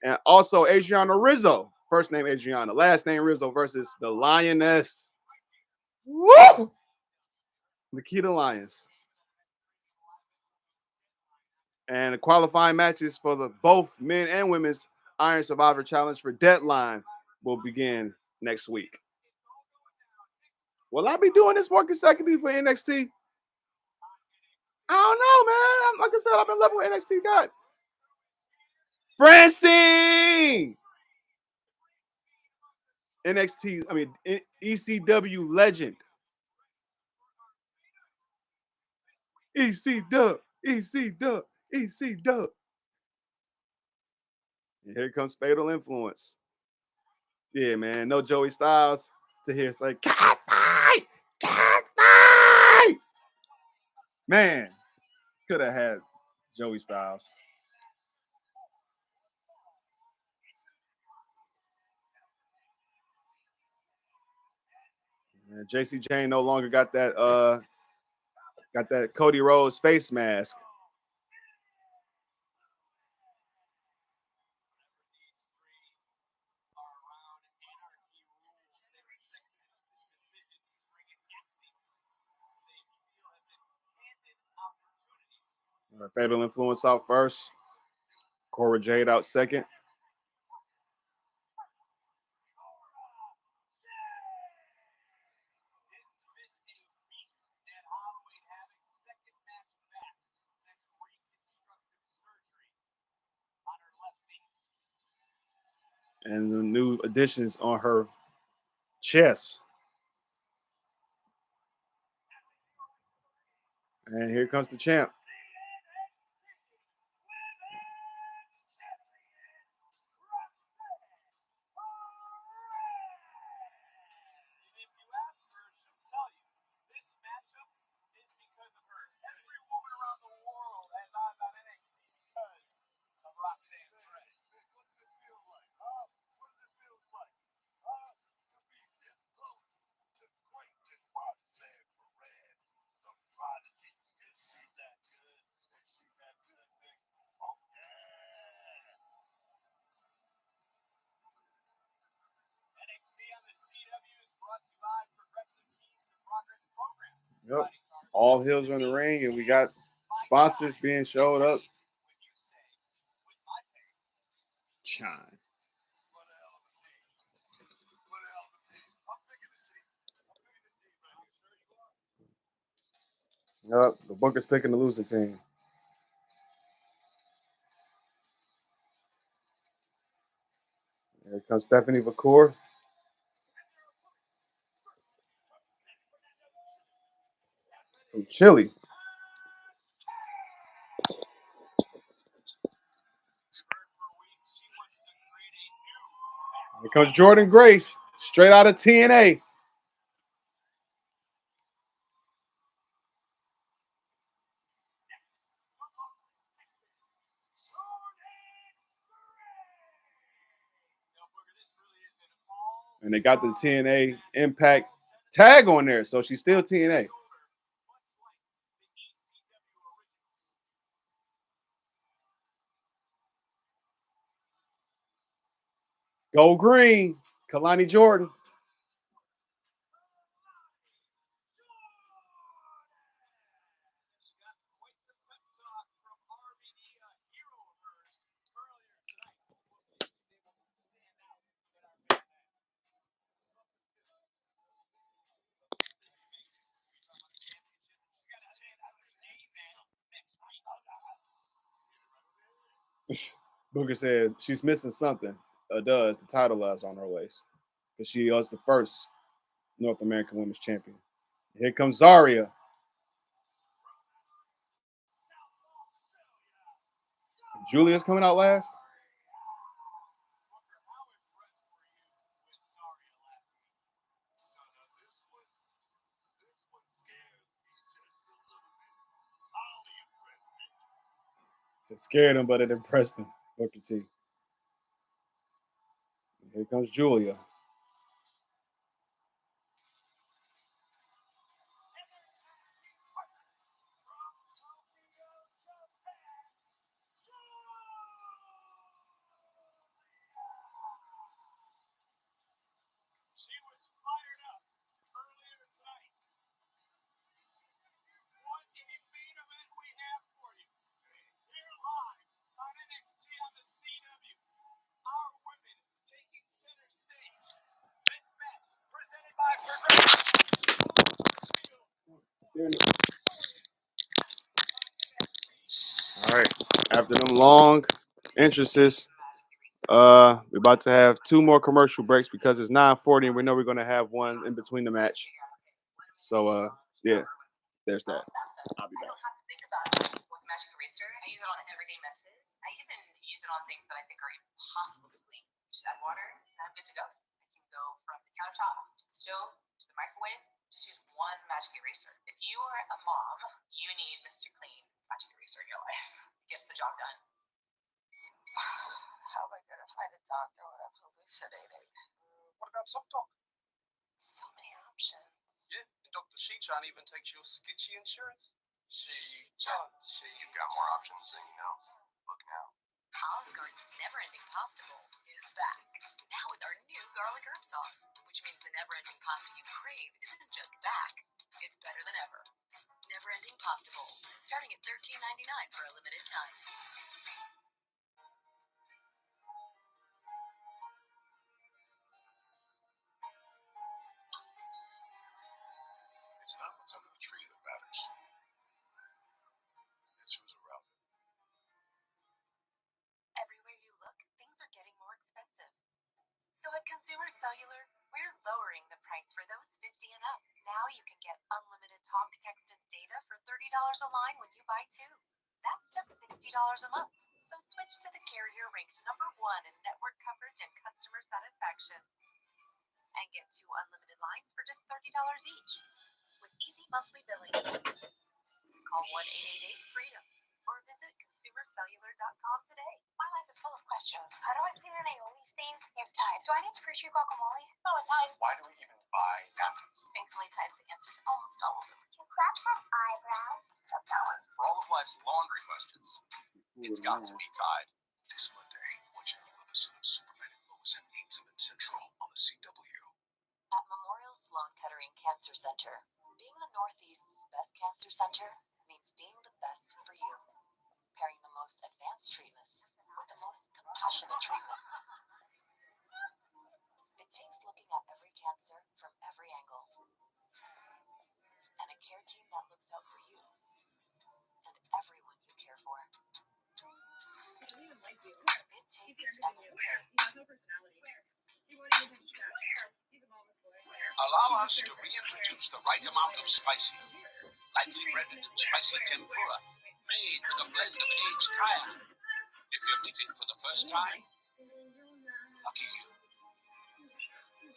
And also Adriana Rizzo, first name Adriana, last name Rizzo, versus the Lioness. Woo! Nikita Lyons. And the qualifying matches for the both men and women's Iron Survivor Challenge for Deadline will begin next week. Will I be doing this more consecutively for NXT? I don't know, man. Like I said, I've been loving what NXT got. Francine! ECW legend. ECW, ECW, ECW. And here comes Fatal Influence. Yeah, man. No Joey Styles to hear say, can't fight! Can't fight! Man, could have had Joey Styles. And JC Jane no longer got that Cody Rhodes face mask. Fatal Influence out first. Cora Jade out second. And the new additions on her chest. And here comes the champ. Yep. All hills are in the ring, and we got sponsors being showed up. Chime. Yep, the Booker's picking the losing team. Here comes Stephanie Vacour. From Chile. Here comes Jordan Grace, straight out of TNA. And they got the TNA Impact tag on there, so she's still TNA. Go green, Kalani Jordan. Booker said she's missing something. Does the title is on her waist because she was the first North American Women's Champion. Here comes Zarya. Julia's coming out last. So scared him, but it impressed him. Booker T. Here comes Julia. She was fired up earlier tonight. What a main event we have for you. Here live on NXT on the CW. Our women taking center stage. This match presented by Progressive. All right. After them long entrances, we're about to have two more commercial breaks because it's 9:40 and we know we're gonna have one in between the match. So yeah, there's that. I'll be back. Think about it with Magic Eraser. I use it on everyday messes. I even use it on things that I think are impossible to clean. Just add water, and I'm good to go. I can go from the countertop to the stove to the microwave. Just use one Magic Eraser. If you are a mom, you need Mr. Clean Magic Eraser in your life. It gets the job done. How am I going to find a doctor when I'm hallucinating? What about ZocDoc? So many options. Yeah, and Dr. Sheechan even takes your sketchy insurance. You've got more options than you know. Look now. Olive Garden's never-ending pasta bowl is back. Now with our new garlic herb sauce, which means the never-ending pasta you crave isn't just back, it's better than ever. Never-ending pasta bowl, starting at $13.99 for a limited time. It's not what's under the tree that matters. It's who's around it. Everywhere you look, things are getting more expensive. So at Consumer Cellular, we're lowering the price for those 50 and up. Now you can get unlimited talk, text, and data for $30 a line when you buy two. That's just $60 a month. So switch to the carrier ranked #1 in network coverage and customer satisfaction. And get two unlimited lines for just $30 each. With easy monthly billing. Call 1-888-FREEDOM or visit consumercellular.com today. My life is full of questions. How do I clean an aioli stain? Use Tide. Do I need to grease your guacamole? Oh, a Tide. Why do we even buy napkins? Thankfully, Tide's the answer to almost all of them. Do crabs have eyebrows? Except that one. For all of life's laundry questions, it's got to be Tide. This Monday, watch an episode of Superman and Lois at 8 Central on the CW. At Memorial Sloan Kettering Cancer Center, being the Northeast's best cancer center means being the best for you. Pairing the most advanced treatments with the most compassionate treatment. It takes looking at every cancer from every angle. And a care team that looks out for you It takes Allow us to reintroduce the right amount of spicy. Lightly breaded and spicy tempura, made with a blend of aged kaya. If you're meeting for the first time, lucky you.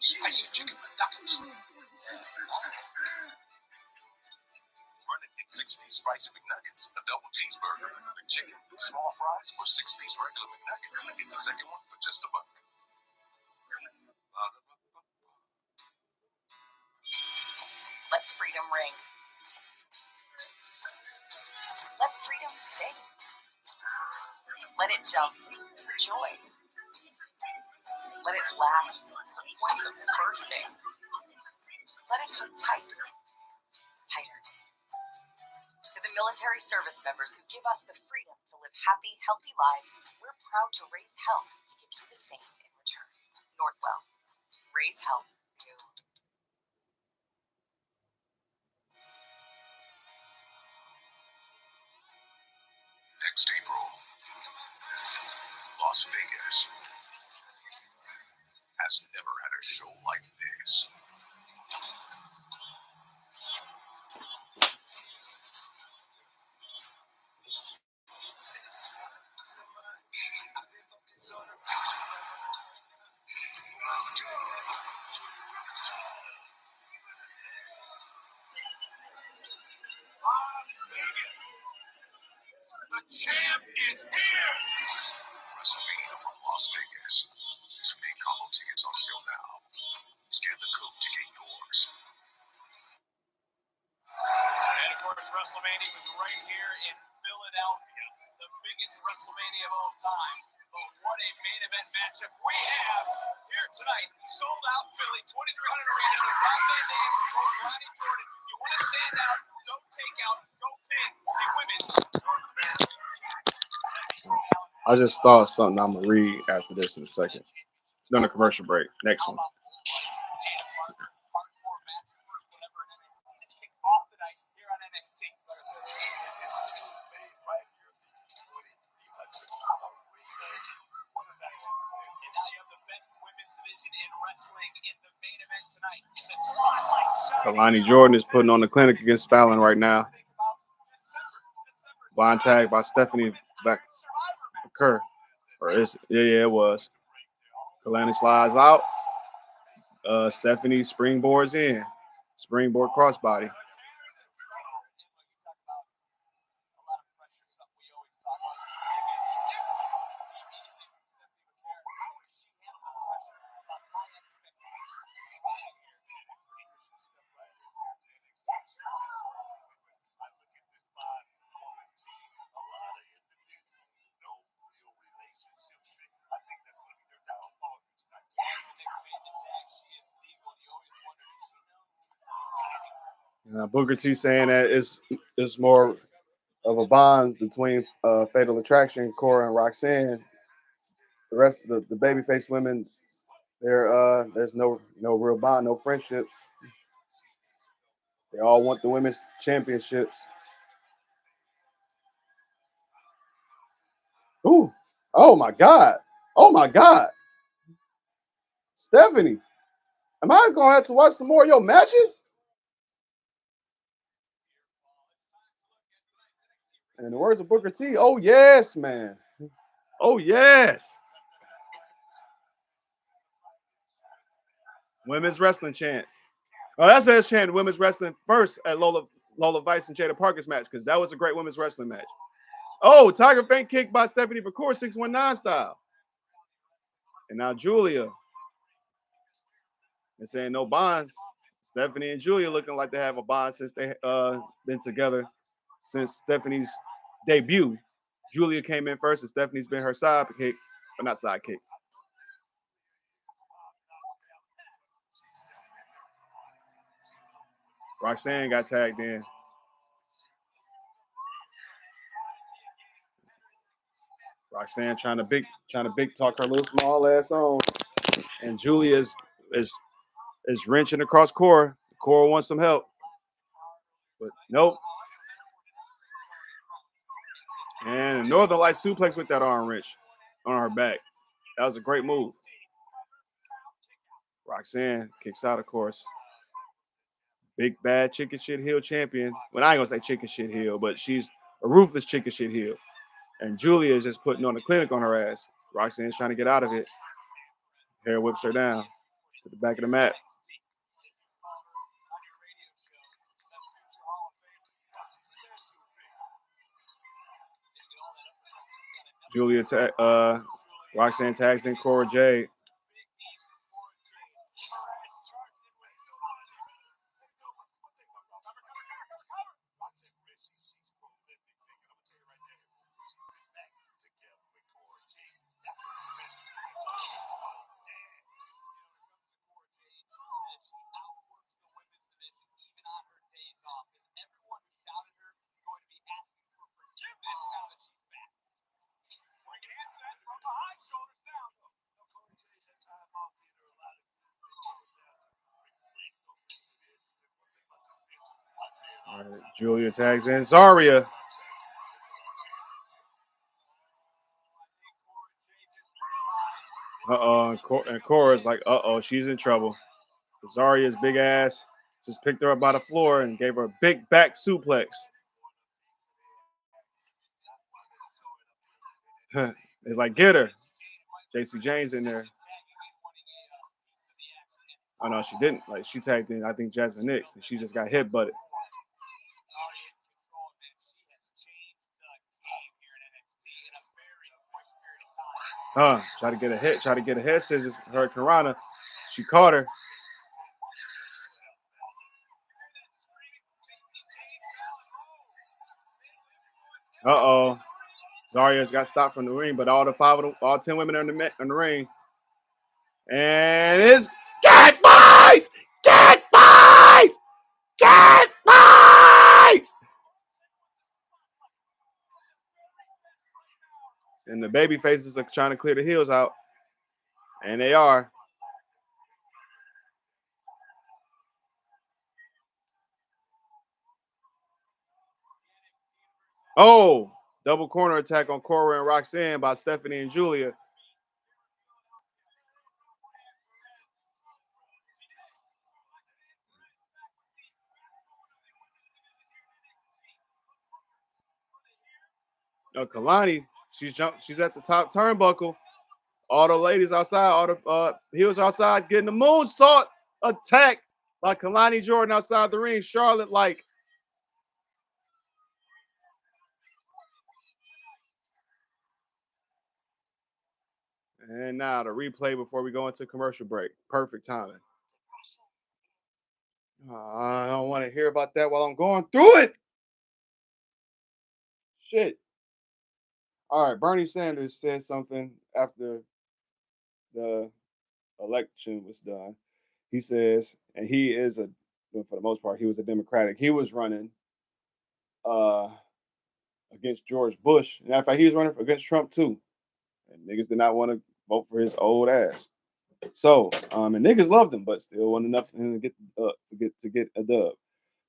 Spicy chicken McNuggets. Run and get 6-piece spicy McNuggets, a double cheeseburger, McChicken, small fries, or 6-piece regular McNuggets. Get the second one for just $1. Let freedom ring. Let freedom sing. Let it jump for joy. Let it laugh to the point of bursting. Let it hug tight, tighter. To the military service members who give us the freedom to live happy, healthy lives, we're proud to raise hell to give you the same in return. Northwell, raise hell for you. Next April, Las Vegas has never had a show like this. The champ is here! WrestleMania from Las Vegas. 2-day combo tickets on sale now. Scan the code to get yours. And of course, WrestleMania was right here in Philadelphia, the biggest WrestleMania of all time. But what a main event matchup we have here tonight. Sold out Philly, 2,300 arena. There's Rob Van Dam and Ronnie Jordan. You want to stand out, go take out, go pin the women's North American champion. I just thought of something I'm gonna read after this in a second. During the commercial break. Next one. Kalani Jordan is putting on the clinic against Fallon right now. Blind tag by Stephanie Kerr. Or is it was. Kalani slides out. Stephanie springboards in. Springboard crossbody. Booker T saying that it's more of a bond between Fatal Attraction, Cora and Roxanne. The rest of the babyface women, there's no real bond, no friendships. They all want the women's championships. Ooh, oh my God. Oh my God. Stephanie, am I gonna have to watch some more of your matches? In the words of Booker T, oh yes, man. Oh yes. Women's wrestling chants. Oh, that's a chant. Women's wrestling first at Lola Vice and Jada Parker's match because that was a great women's wrestling match. Oh, Tiger Feint kick by Stephanie McCourt, 619 style. And now Julia. They're saying no bonds. Stephanie and Julia looking like they have a bond since they been together since Stephanie's debut. Julia came in first, and Stephanie's been her sidekick, but not sidekick. Roxanne got tagged in. Roxanne trying to big talk her little small ass on, and Julia is wrenching across Cora. Cora wants some help, but nope. And a Northern Light suplex with that arm wrench. on her back. That was a great move. Roxanne kicks out, of course. Big bad chicken shit heel champion. Well, I ain't gonna say chicken shit heel, but she's a ruthless chicken shit heel. And Julia is just putting on a clinic on her ass. Roxanne's trying to get out of it. Hair whips her down to the back of the mat. Roxanne tags in Cora Jade. All right, Julia tags in Zarya. And Cora's like, she's in trouble. Zarya's big ass just picked her up by the floor and gave her a big back suplex. It's like, get her. JC Jane's in there. Oh no, she didn't. Like she tagged in, I think Jasmine Nix, and she just got hit butted. Try to get a hit, try to get a head scissors. Her Karana, she caught her. Zarya's got stopped from the ring, but all 10 women are in the ring. And it's cat fights! Cat fights! Cat fights! And the baby faces are trying to clear the heels out. And they are. Oh, double corner attack on Cora and Roxanne by Stephanie and Julia. Kalani, she's at the top turnbuckle. All the ladies outside, all the heels outside, getting the moonsault attack by Kalani Jordan outside the ring. Charlotte like. And now the replay before we go into commercial break. Perfect timing. I don't want to hear about that while I'm going through it. Shit. All right, Bernie Sanders said something after the election was done. He says, and he is for the most part, he was a Democratic. He was running against George Bush. And in fact, he was running against Trump too. And niggas did not want to vote for his old ass. So, and niggas loved him, but still wasn't enough for him to get a dub.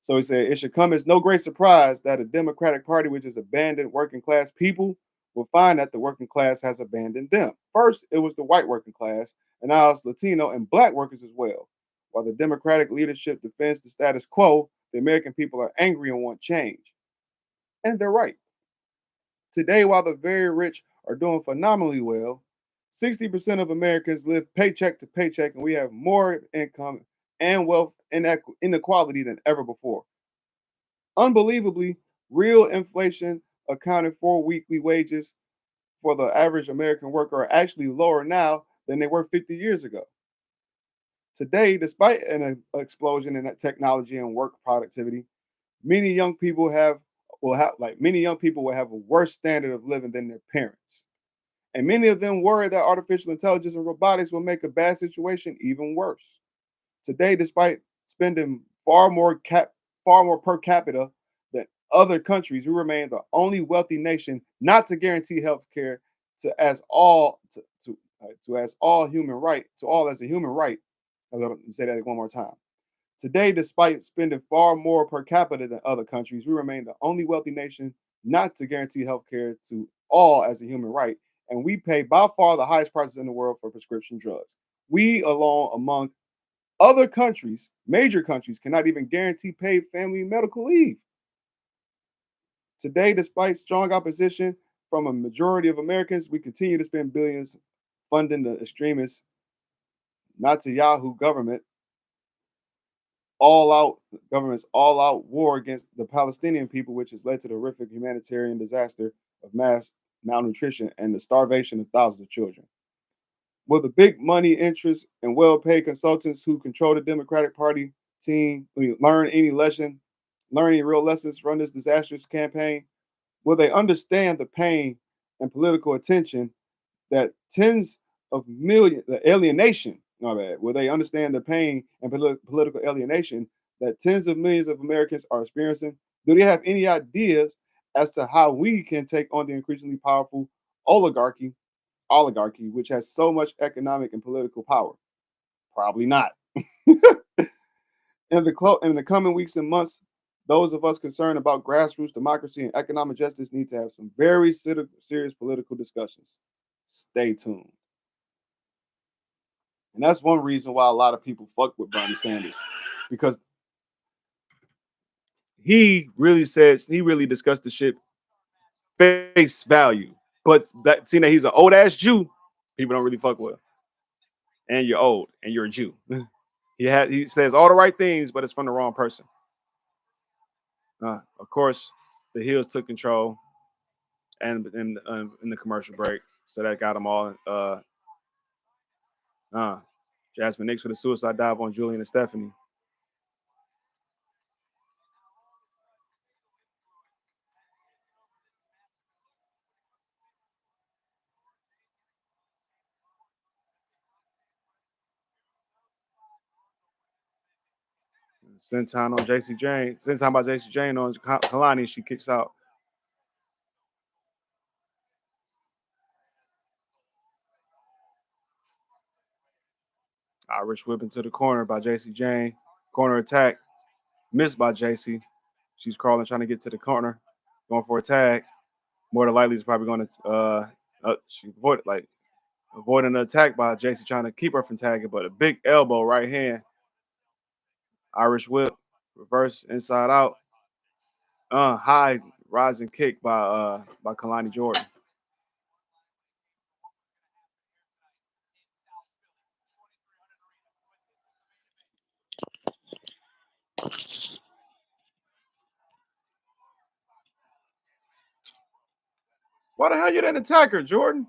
So he said, it should come as no great surprise that a Democratic Party which has abandoned working class people will find that the working class has abandoned them. First, it was the white working class, and now it's Latino and black workers as well. While the Democratic leadership defends the status quo, the American people are angry and want change. And they're right. Today, while the very rich are doing phenomenally well, 60% of Americans live paycheck to paycheck, and we have more income and wealth inequality than ever before. Unbelievably, real inflation accounted for weekly wages for the average American worker are actually lower now than they were 50 years ago. Today, despite an explosion in technology and work productivity, many young people will have a worse standard of living than their parents. And many of them worry that artificial intelligence and robotics will make a bad situation even worse. Today, despite spending far more per capita than other countries, we remain the only wealthy nation not to guarantee health care to as all human right to all as a human right. Let me say that one more time. Today, despite spending far more per capita than other countries, we remain the only wealthy nation not to guarantee health care to all as a human right, and we pay by far the highest prices in the world for prescription drugs. We alone among other countries, major countries, cannot even guarantee paid family medical leave. Today, despite strong opposition from a majority of Americans, we continue to spend billions funding the extremist Netanyahu government's all-out war against the Palestinian people, which has led to the horrific humanitarian disaster of mass malnutrition and the starvation of thousands of children. Will the big money interests and well-paid consultants who control the Democratic Party team learn any real lessons from this disastrous campaign? Will they understand the pain and political attention that tens of millions, the alienation, my bad, will they understand the pain and political alienation that tens of millions of Americans are experiencing? Do they have any ideas as to how we can take on the increasingly powerful oligarchy, which has so much economic and political power? Probably not. In the coming weeks and months, those of us concerned about grassroots democracy and economic justice need to have some very serious political discussions. Stay tuned. And that's one reason why a lot of people fuck with Bernie Sanders, because he really discussed the shit face value. But that seeing that he's an old ass Jew, people don't really fuck with him. And you're old and you're a Jew. He says all the right things, but it's from the wrong person. Of course, the Hills took control and in the commercial break, so that got them all. Jasmine Nix with a suicide dive on Julian and Stephanie. Senton on JC Jane. Senton by JC Jane on Kalani. She kicks out. Irish whip into the corner by JC Jane. Corner attack. Missed by JC. She's crawling, trying to get to the corner. Going for a tag. More than likely, is probably going to she avoiding the attack by JC, trying to keep her from tagging, but a big elbow right hand. Irish whip. Reverse inside out. High rising kick by Kalani Jordan. Why the hell you didn't attack her, Jordan?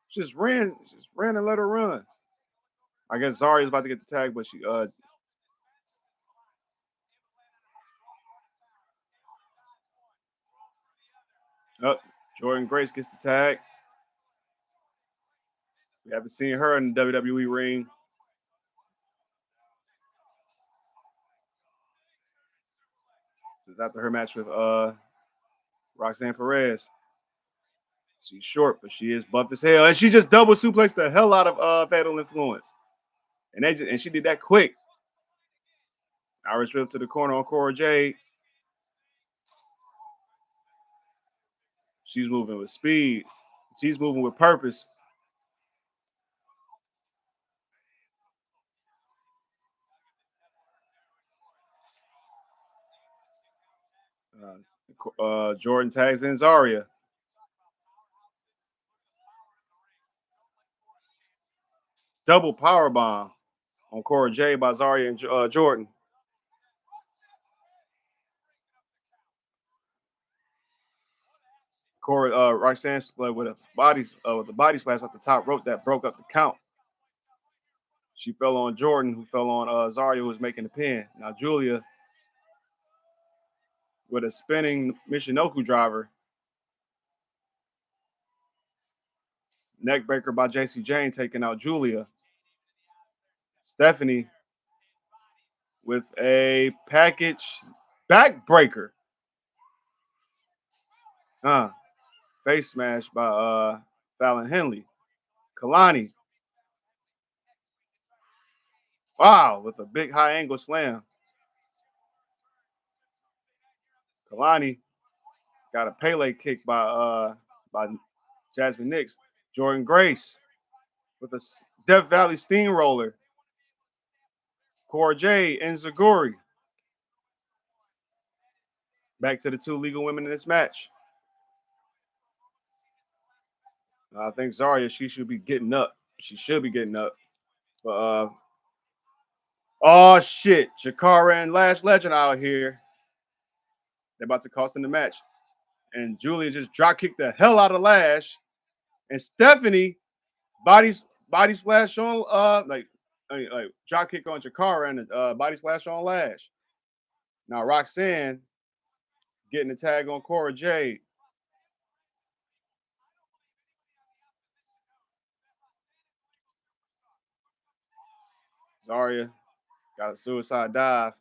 Just ran and let her run. I guess Zaria's about to get the tag, but she Jordan Grace gets the tag. We haven't seen her in the WWE ring. This is after her match with Roxanne Perez. She's short, but she is buff as hell. And she just double suplexed the hell out of Fatal Influence. And she did that quick. Irish whip to the corner on Cora Jade. She's moving with speed. She's moving with purpose. Jordan tags in Zaria. Double power bomb on Cora Jade by Zaria and Jordan. Cora Roxanne split with a body splash off the top rope that broke up the count. She fell on Jordan, who fell on Zaria, who was making the pin. Now Julia with a spinning Michinoku driver. Neckbreaker by JC Jane taking out Julia. Stephanie with a package backbreaker. Face smash by Fallon Henley. Kalani. Wow, with a big high angle slam. Kalani got a Pele kick by Jasmine Nix, Jordan Grace with a Death Valley Steamroller, Cora Jade, and Zaguri. Back to the two legal women in this match. I think Zarya, she should be getting up. She should be getting up. But oh shit, Jakara and Lash Legend out here. They're about to cost in the match. And Julia just drop kicked the hell out of Lash. And Stephanie body splash on like drop kick on Jakara and body splash on Lash. Now Roxanne getting the tag on Cora Jade. Zarya got a suicide dive.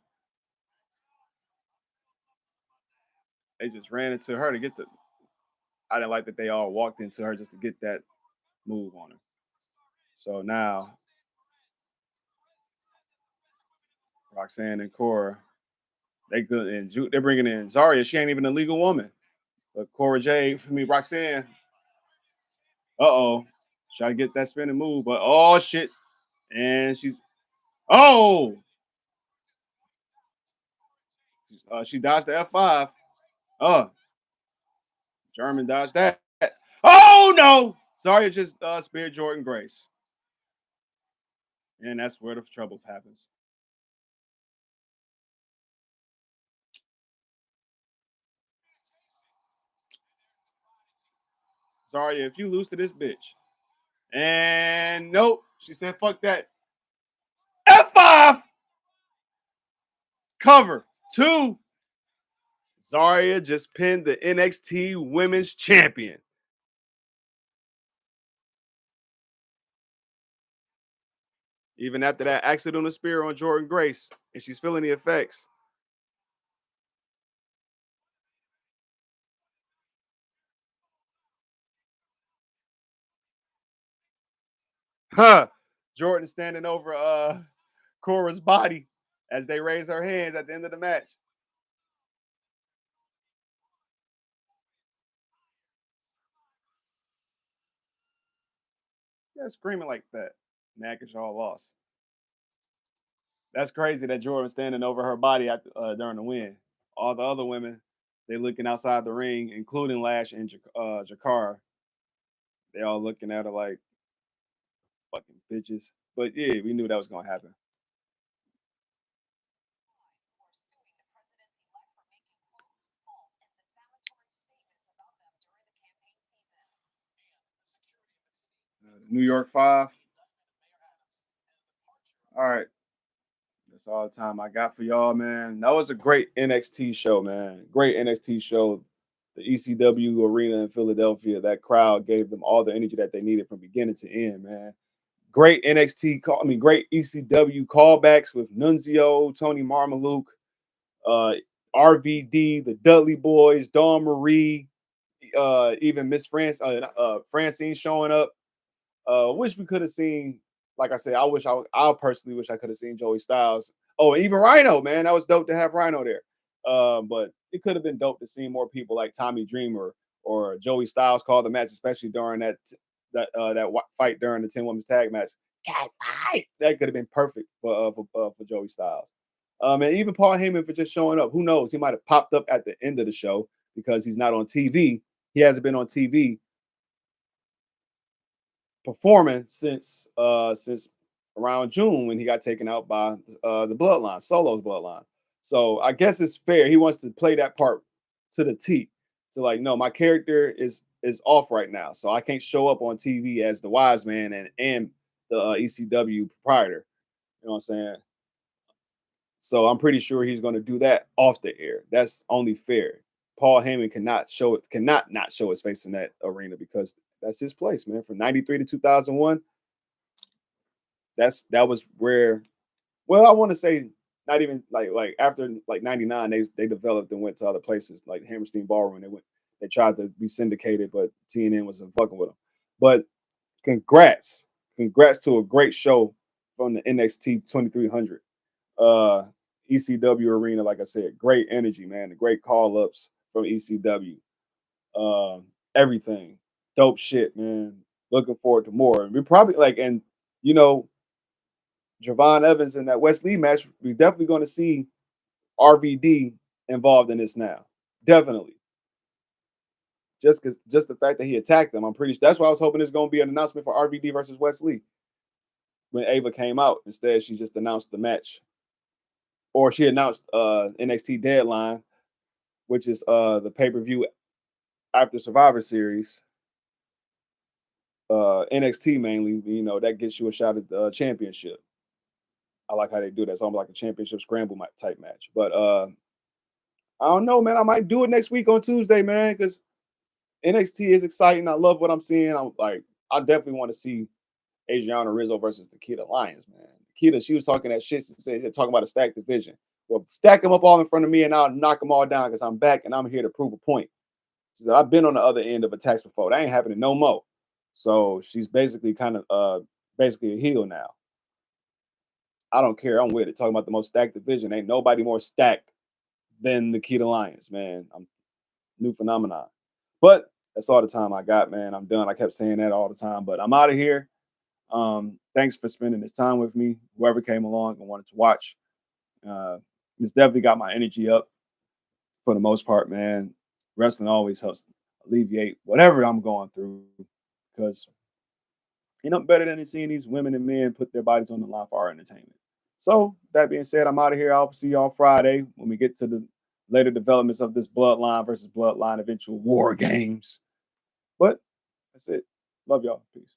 They just ran into her to get the. I didn't like that they all walked into her just to get that move on her. So now Roxanne and Cora, they good and they're bringing in Zarya. She ain't even a legal woman, but Cora Jade, Roxanne. Try to get that spinning move, but oh shit, and oh, she dodged the F5. German dodged that. Oh no, Zarya just speared Jordan Grace, and that's where the trouble happens. Zarya, if you lose to this bitch, and nope, she said fuck that. F5 cover 2. Zarya just pinned the NXT Women's Champion. Even after that accidental spear on Jordan Grace, and she's feeling the effects. Huh. Jordan standing over Cora's body as they raise her hands at the end of the match. Yeah, screaming like that. Nah, because y'all lost. That's crazy that Jordan was standing over her body during the win. All the other women, they looking outside the ring, including Lash and Jakar. They all looking at her like fucking bitches. But yeah, we knew that was gonna happen. New York 5. All right. That's all the time I got for y'all, man. That was a great NXT show, man. Great NXT show. The ECW arena in Philadelphia, that crowd gave them all the energy that they needed from beginning to end, man. Great great ECW callbacks with Nunzio, Tony Marmaluke, uh, RVD, the Dudley Boys, Dawn Marie, even Miss Francine showing up. Wish we could have seen, like I said, I personally wish I could have seen Joey Styles. Oh, and even Rhino, man, that was dope to have Rhino there. But it could have been dope to see more people like Tommy Dreamer or Joey Styles call the match, especially during that fight during the 10 women's tag match. Cat fight. That could have been perfect for Joey Styles. And even Paul Heyman for just showing up. Who knows? He might have popped up at the end of the show because he's not on TV. He hasn't been on TV performing since around June when he got taken out by the Bloodline, Solo's Bloodline. So I guess it's fair. He wants to play that part to the T. To like, no, my character is off right now, so I can't show up on TV as the Wise Man and the ECW proprietor. You know what I'm saying? So I'm pretty sure he's going to do that off the air. That's only fair. Paul Heyman cannot not show his face in that arena because that's his place, man. From '93 to 2001, that was where. Well, I want to say not even like after like '99, they developed and went to other places like Hammerstein Ballroom. They tried to be syndicated, but TNN wasn't fucking with them. But congrats to a great show from the NXT 2300. uh ECW arena, like I said, great energy, man. The great call ups from ECW. Everything. dope shit, man. Looking forward to more. And we probably like, and you know, Javon Evans in that West Lee match, we're definitely going to see RVD involved in this now. Definitely. Just the fact that he attacked them, I'm pretty sure that's why I was hoping there's going to be an announcement for RVD versus West Lee when Ava came out. Instead, she just announced the match. Or she announced NXT Deadline, which is the pay-per-view after Survivor Series. NXT mainly, you know, that gets you a shot at the championship. I like how they do that. It's almost like a championship scramble type match. But I don't know, man. I might do it next week on Tuesday, man, because NXT is exciting. I love what I'm seeing. I'm like, I definitely want to see Adriana Rizzo versus Nikita Lyons, man. Nikita, she was talking that shit, talking about a stacked division. Well, stack them up all in front of me and I'll knock them all down because I'm back and I'm here to prove a point. She said, I've been on the other end of attacks before. That ain't happening no more. So she's basically kind of basically a heel now. I don't care. I'm with it. Talking about the most stacked division. Ain't nobody more stacked than Nikita Lyons, man. I'm new phenomenon. But that's all the time I got, man. I'm done. I kept saying that all the time, but I'm out of here. Thanks for spending this time with me. Whoever came along and wanted to watch. It's definitely got my energy up for the most part, man. Wrestling always helps alleviate whatever I'm going through because you know better than seeing these women and men put their bodies on the line for our entertainment. So that being said, I'm out of here. I'll see y'all Friday when we get to the later developments of this Bloodline versus Bloodline eventual war games. But that's it. Love y'all. Peace.